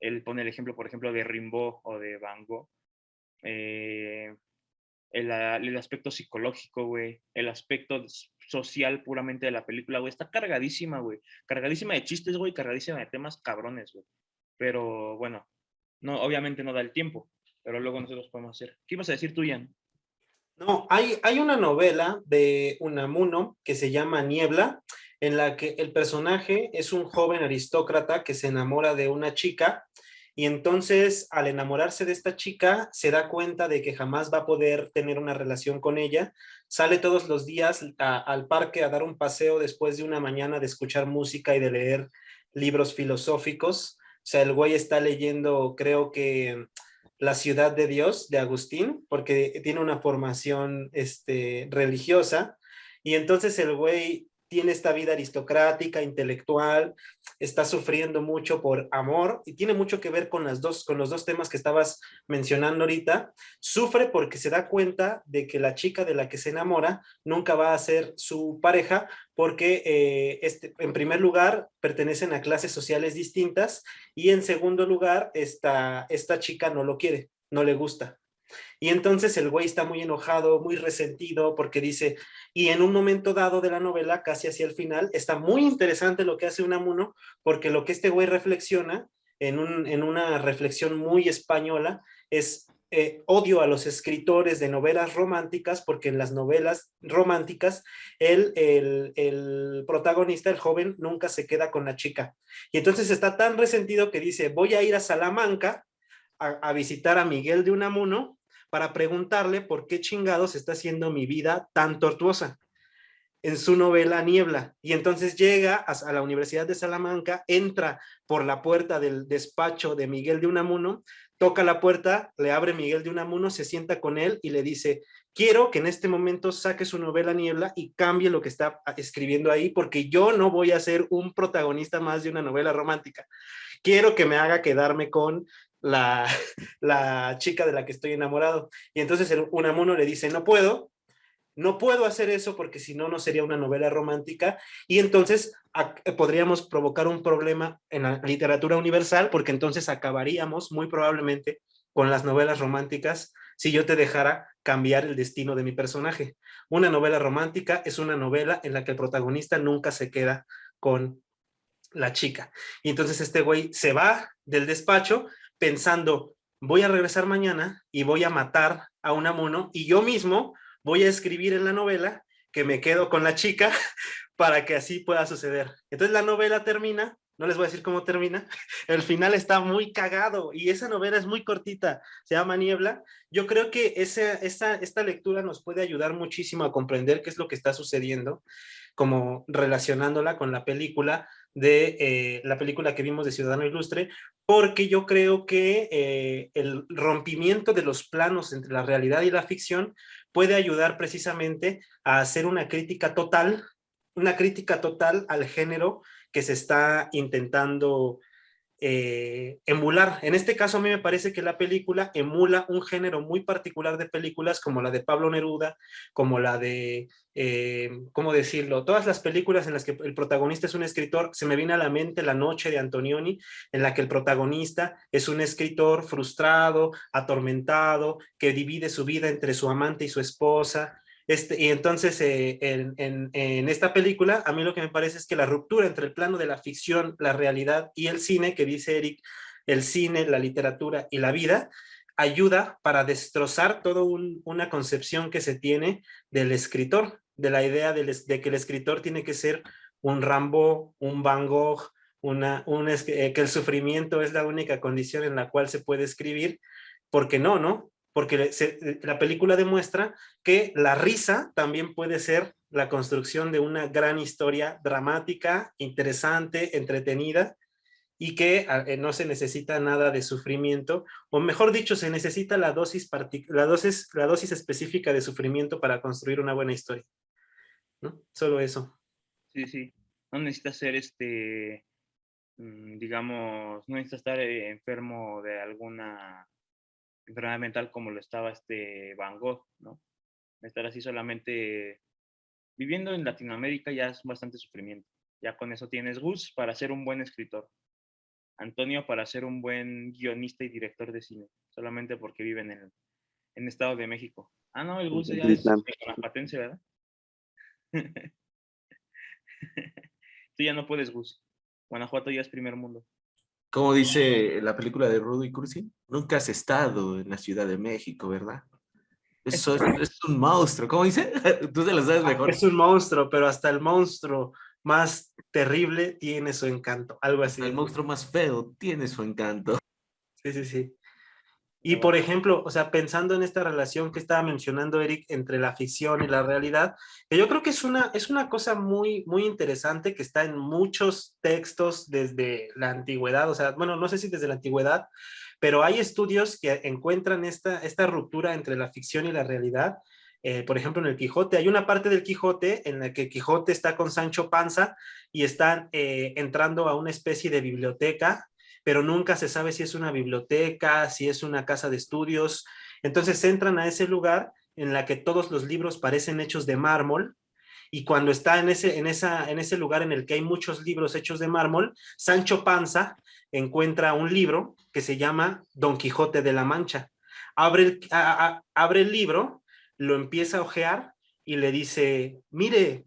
Él pone el ejemplo, por ejemplo, de Rimbaud o de Van Gogh. Eh, el aspecto psicológico, güey. El aspecto social puramente de la película, güey. Está cargadísima, güey. Cargadísima de chistes, güey. Cargadísima de temas cabrones, güey. Pero bueno, no, obviamente no da el tiempo. Pero luego nosotros podemos hacer. ¿Qué ibas a decir tú, Ian? No, hay una novela de Unamuno que se llama Niebla, en la que el personaje es un joven aristócrata que se enamora de una chica y entonces al enamorarse de esta chica se da cuenta de que jamás va a poder tener una relación con ella. Sale todos los días al parque a dar un paseo después de una mañana de escuchar música y de leer libros filosóficos. O sea, el güey está leyendo, creo que La ciudad de Dios de Agustín, porque tiene una formación religiosa, y entonces el güey tiene esta vida aristocrática, intelectual, está sufriendo mucho por amor, y tiene mucho que ver con los dos temas que estabas mencionando ahorita. Sufre porque se da cuenta de que la chica de la que se enamora nunca va a ser su pareja, porque en primer lugar pertenecen a clases sociales distintas, y en segundo lugar, esta chica no lo quiere, no le gusta. Y entonces el güey está muy enojado, muy resentido, porque dice, y en un momento dado de la novela, casi hacia el final, está muy interesante lo que hace Unamuno, porque lo que este güey reflexiona, en una reflexión muy española, es odio a los escritores de novelas románticas, porque en las novelas románticas el protagonista, el joven, nunca se queda con la chica. Y entonces está tan resentido que dice, voy a ir a Salamanca a visitar a Miguel de Unamuno para preguntarle por qué chingados está haciendo mi vida tan tortuosa en su novela Niebla. Y entonces llega a la Universidad de Salamanca, entra por la puerta del despacho de Miguel de Unamuno, toca la puerta, le abre Miguel de Unamuno, se sienta con él y le dice, quiero que en este momento saque su novela Niebla y cambie lo que está escribiendo ahí, porque yo no voy a ser un protagonista más de una novela romántica. Quiero que me haga quedarme con la chica de la que estoy enamorado. Y entonces el Unamuno le dice, no puedo hacer eso porque si no, no sería una novela romántica y entonces podríamos provocar un problema en la literatura universal porque entonces acabaríamos muy probablemente con las novelas románticas si yo te dejara cambiar el destino de mi personaje. Una novela romántica es una novela en la que el protagonista nunca se queda con la chica. Y entonces este güey se va del despacho pensando, voy a regresar mañana y voy a matar a Unamuno y yo mismo voy a escribir en la novela que me quedo con la chica para que así pueda suceder. Entonces la novela termina, no les voy a decir cómo termina, el final está muy cagado y esa novela es muy cortita, se llama Niebla. Yo creo que esta lectura nos puede ayudar muchísimo a comprender qué es lo que está sucediendo, como relacionándola con la película la película que vimos de Ciudadano Ilustre, porque yo creo que el rompimiento de los planos entre la realidad y la ficción puede ayudar precisamente a hacer una crítica total al género que se está intentando emular. En este caso a mí me parece que la película emula un género muy particular de películas como la de Pablo Neruda, como la de, ¿cómo decirlo? Todas las películas en las que el protagonista es un escritor, se me viene a la mente La Noche de Antonioni, en la que el protagonista es un escritor frustrado, atormentado, que divide su vida entre su amante y su esposa. Y entonces en esta película a mí lo que me parece es que la ruptura entre el plano de la ficción, la realidad y el cine, que dice Eric, el cine, la literatura y la vida, ayuda para destrozar toda una concepción que se tiene del escritor, de la idea de que el escritor tiene que ser un Rambo, un Van Gogh, que el sufrimiento es la única condición en la cual se puede escribir, porque no, porque la película demuestra que la risa también puede ser la construcción de una gran historia dramática, interesante, entretenida, y que no se necesita nada de sufrimiento, o mejor dicho, se necesita la dosis específica de sufrimiento para construir una buena historia, ¿no? Solo eso. Sí, sí. No necesitas ser digamos, no necesitas estar enfermo de alguna enfermedad mental como lo estaba Van Gogh, ¿no? Estar así solamente viviendo en Latinoamérica ya es bastante sufrimiento. Ya con eso tienes Gus para ser un buen escritor, Antonio para ser un buen guionista y director de cine, solamente porque vive en Estado de México. Ah, no, el Gus ya es guanajuatense, ¿verdad? Tú ya no puedes, Gus. Guanajuato ya es primer mundo. Como dice la película de Rudo y Cursi, nunca has estado en la Ciudad de México, ¿verdad? Eso es un monstruo. ¿Cómo dice? Tú te lo sabes mejor. Es un monstruo, pero hasta el monstruo más terrible tiene su encanto, algo así. El monstruo más feo tiene su encanto. Sí, sí, sí. Y por ejemplo, o sea, pensando en esta relación que estaba mencionando Eric entre la ficción y la realidad, que yo creo que es una cosa muy, muy interesante que está en muchos textos desde la antigüedad, o sea, bueno, no sé si desde la antigüedad, pero hay estudios que encuentran esta ruptura entre la ficción y la realidad. Por ejemplo, en el Quijote, hay una parte del Quijote en la que Quijote está con Sancho Panza y están entrando a una especie de biblioteca, pero nunca se sabe si es una biblioteca, si es una casa de estudios. Entonces entran a ese lugar en la que todos los libros parecen hechos de mármol, y cuando está en ese lugar en el que hay muchos libros hechos de mármol, Sancho Panza encuentra un libro que se llama Don Quijote de la Mancha. Abre el libro, lo empieza a hojear y le dice, mire,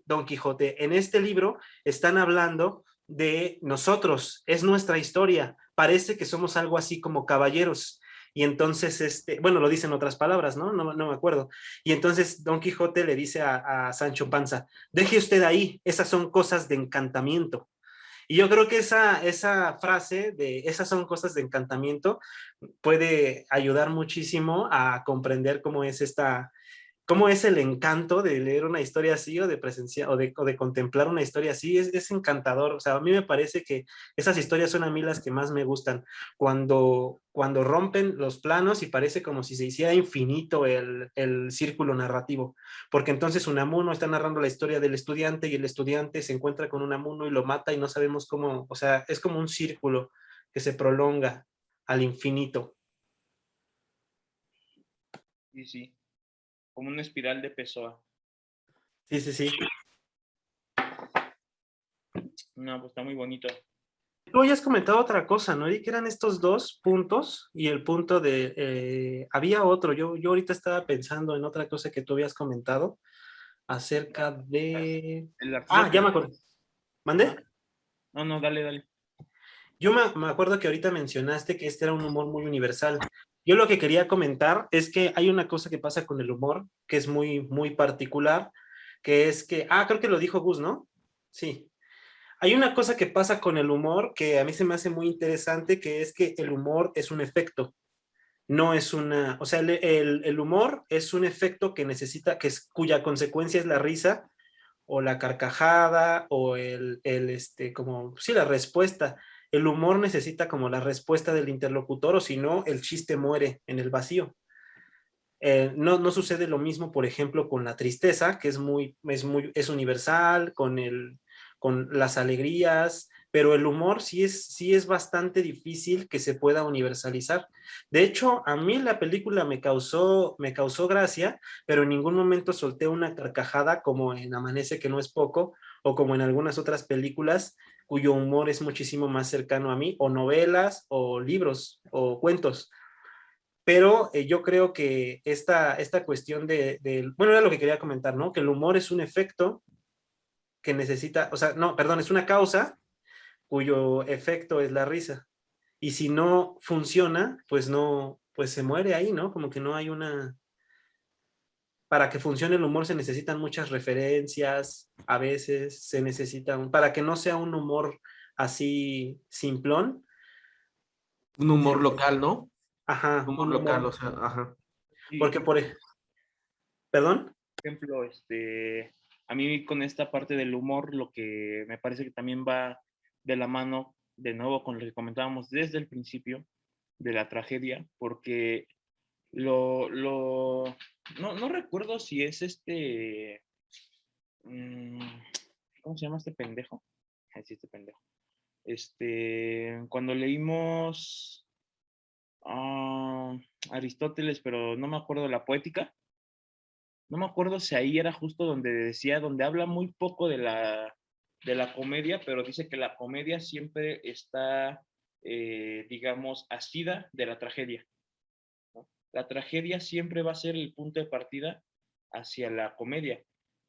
Don Quijote, en este libro están hablando de nosotros, es nuestra historia, parece que somos algo así como caballeros. Y entonces, bueno, lo dicen otras palabras, ¿no? No me acuerdo. Y entonces Don Quijote le dice a Sancho Panza, deje usted ahí, esas son cosas de encantamiento. Y yo creo que esa frase de esas son cosas de encantamiento puede ayudar muchísimo a comprender cómo es el encanto de leer una historia así o de presenciar o de contemplar una historia así. Es encantador. O sea, a mí me parece que esas historias son a mí las que más me gustan. Cuando rompen los planos y parece como si se hiciera infinito el círculo narrativo. Porque entonces Unamuno está narrando la historia del estudiante y el estudiante se encuentra con Unamuno y lo mata y no sabemos cómo. O sea, es como un círculo que se prolonga al infinito. Sí, sí, como una espiral de Pessoa. Sí, sí, sí. No, pues está muy bonito. Tú habías comentado otra cosa, ¿no? Y que eran estos dos puntos y el punto había otro, yo ahorita estaba pensando en otra cosa que tú habías comentado acerca de... El Ah, ya artista. me acuerdo. ¿Mande? No, no, dale, dale. Yo me acuerdo que ahorita mencionaste que este era un humor muy universal. Yo lo que quería comentar es que hay una cosa que pasa con el humor que es muy, muy particular, que es que, creo que lo dijo Gus, ¿no? Sí. Hay una cosa que pasa con el humor que a mí se me hace muy interesante, que es que el humor es un efecto, no es una, o sea, el humor es un efecto que necesita, cuya consecuencia es la risa o la carcajada o como, sí, la respuesta. El humor necesita como la respuesta del interlocutor o si no, el chiste muere en el vacío. No sucede lo mismo, por ejemplo, con la tristeza, que es universal, con las alegrías, pero el humor sí es bastante difícil que se pueda universalizar. De hecho, a mí la película me causó gracia, pero en ningún momento solté una carcajada como en Amanece que no es poco, o como en algunas otras películas cuyo humor es muchísimo más cercano a mí, o novelas, o libros, o cuentos. Pero yo creo que esta cuestión bueno, era lo que quería comentar, ¿no? Que el humor es un efecto que necesita, o sea, no, perdón, es una causa cuyo efecto es la risa. Y si no funciona, pues no, pues se muere ahí, ¿no? Como que no hay para que funcione el humor se necesitan muchas referencias, a veces se necesitan, para que no sea un humor así simplón. Un humor local, ¿no? Ajá, Un humor un local, humor, o sea, ajá. Sí, porque perdón. ejemplo, a mí con esta parte del humor, lo que me parece que también va de la mano, de nuevo, con lo que comentábamos desde el principio de la tragedia, porque no recuerdo si es mm, ¿cómo se llama este pendejo? Sí, este pendejo. Cuando leímos Aristóteles, pero no me acuerdo de la poética, no me acuerdo si ahí era justo donde decía, donde habla muy poco de la comedia, pero dice que la comedia siempre está, digamos, asida de la tragedia, ¿no? La tragedia siempre va a ser el punto de partida hacia la comedia.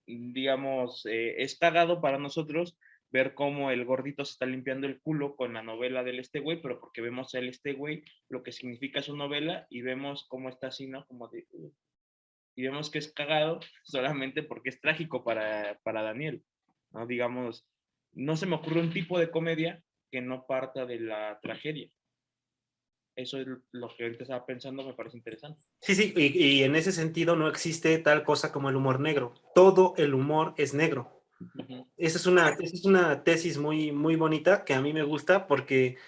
Digamos, es cagado para nosotros ver cómo el gordito se está limpiando el culo con la novela del güey, pero porque vemos el güey, lo que significa su novela, y vemos cómo está así, ¿no? Como de, y vemos que es cagado solamente porque es trágico para Daniel, ¿no? Digamos, no se me ocurre un tipo de comedia que no parta de la tragedia. Eso es lo que ahorita estaba pensando, me parece interesante. Sí, sí, y en ese sentido no existe tal cosa como el humor negro. Todo el humor es negro. Uh-huh. Esa es una tesis muy, muy bonita que a mí me gusta porque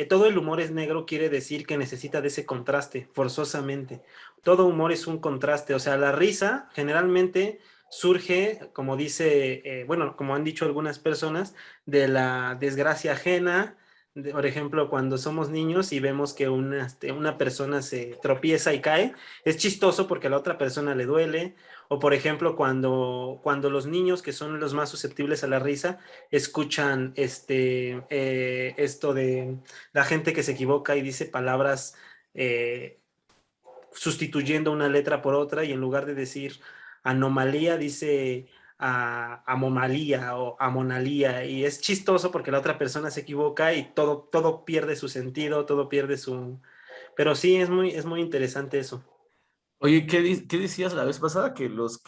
todo el humor es negro quiere decir que necesita de ese contraste, forzosamente. Todo humor es un contraste, o sea, la risa generalmente surge, como dice, bueno, como han dicho algunas personas, de la desgracia ajena. Por ejemplo, cuando somos niños y vemos que una persona se tropieza y cae, es chistoso porque a la otra persona le duele. O por ejemplo, cuando los niños, que son los más susceptibles a la risa, escuchan esto de la gente que se equivoca y dice palabras sustituyendo una letra por otra y en lugar de decir anomalía, dice amomalía o amonalía. Y es chistoso porque la otra persona se equivoca y todo pierde su sentido, todo pierde su... Pero sí, es muy interesante eso. Oye, ¿qué decías la vez pasada? Que los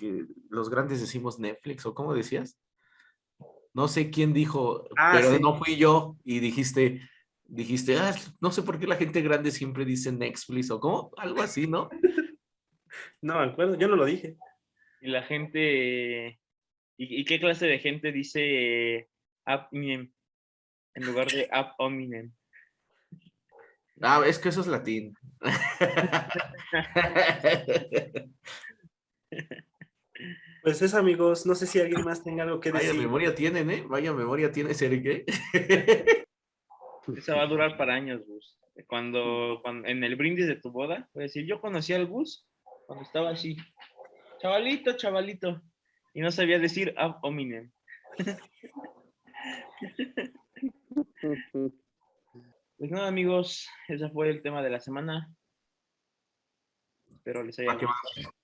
grandes decimos Netflix, ¿o cómo decías? no sé quién dijo, Ah, pero sí. no fui yo, y dijiste, no sé por qué la gente grande siempre dice Netflix, o cómo, algo así, ¿no? No me acuerdo, yo no lo dije. Y la gente, ¿y qué clase de gente dice ab inem en lugar de ab hominem? Ah, es que eso es latín. Pues eso, amigos, no sé si alguien más tenga algo que Vaya decir. memoria tienen, ¿eh? Vaya memoria tiene Sergey. Eso va a durar para años, Gus. Cuando en el brindis de tu boda, voy a decir, yo conocí al Gus cuando estaba así, chavalito, chavalito, y no sabía decir ab hominem. Pues nada, amigos, ese fue el tema de la semana. Espero les haya Va que va. gustado.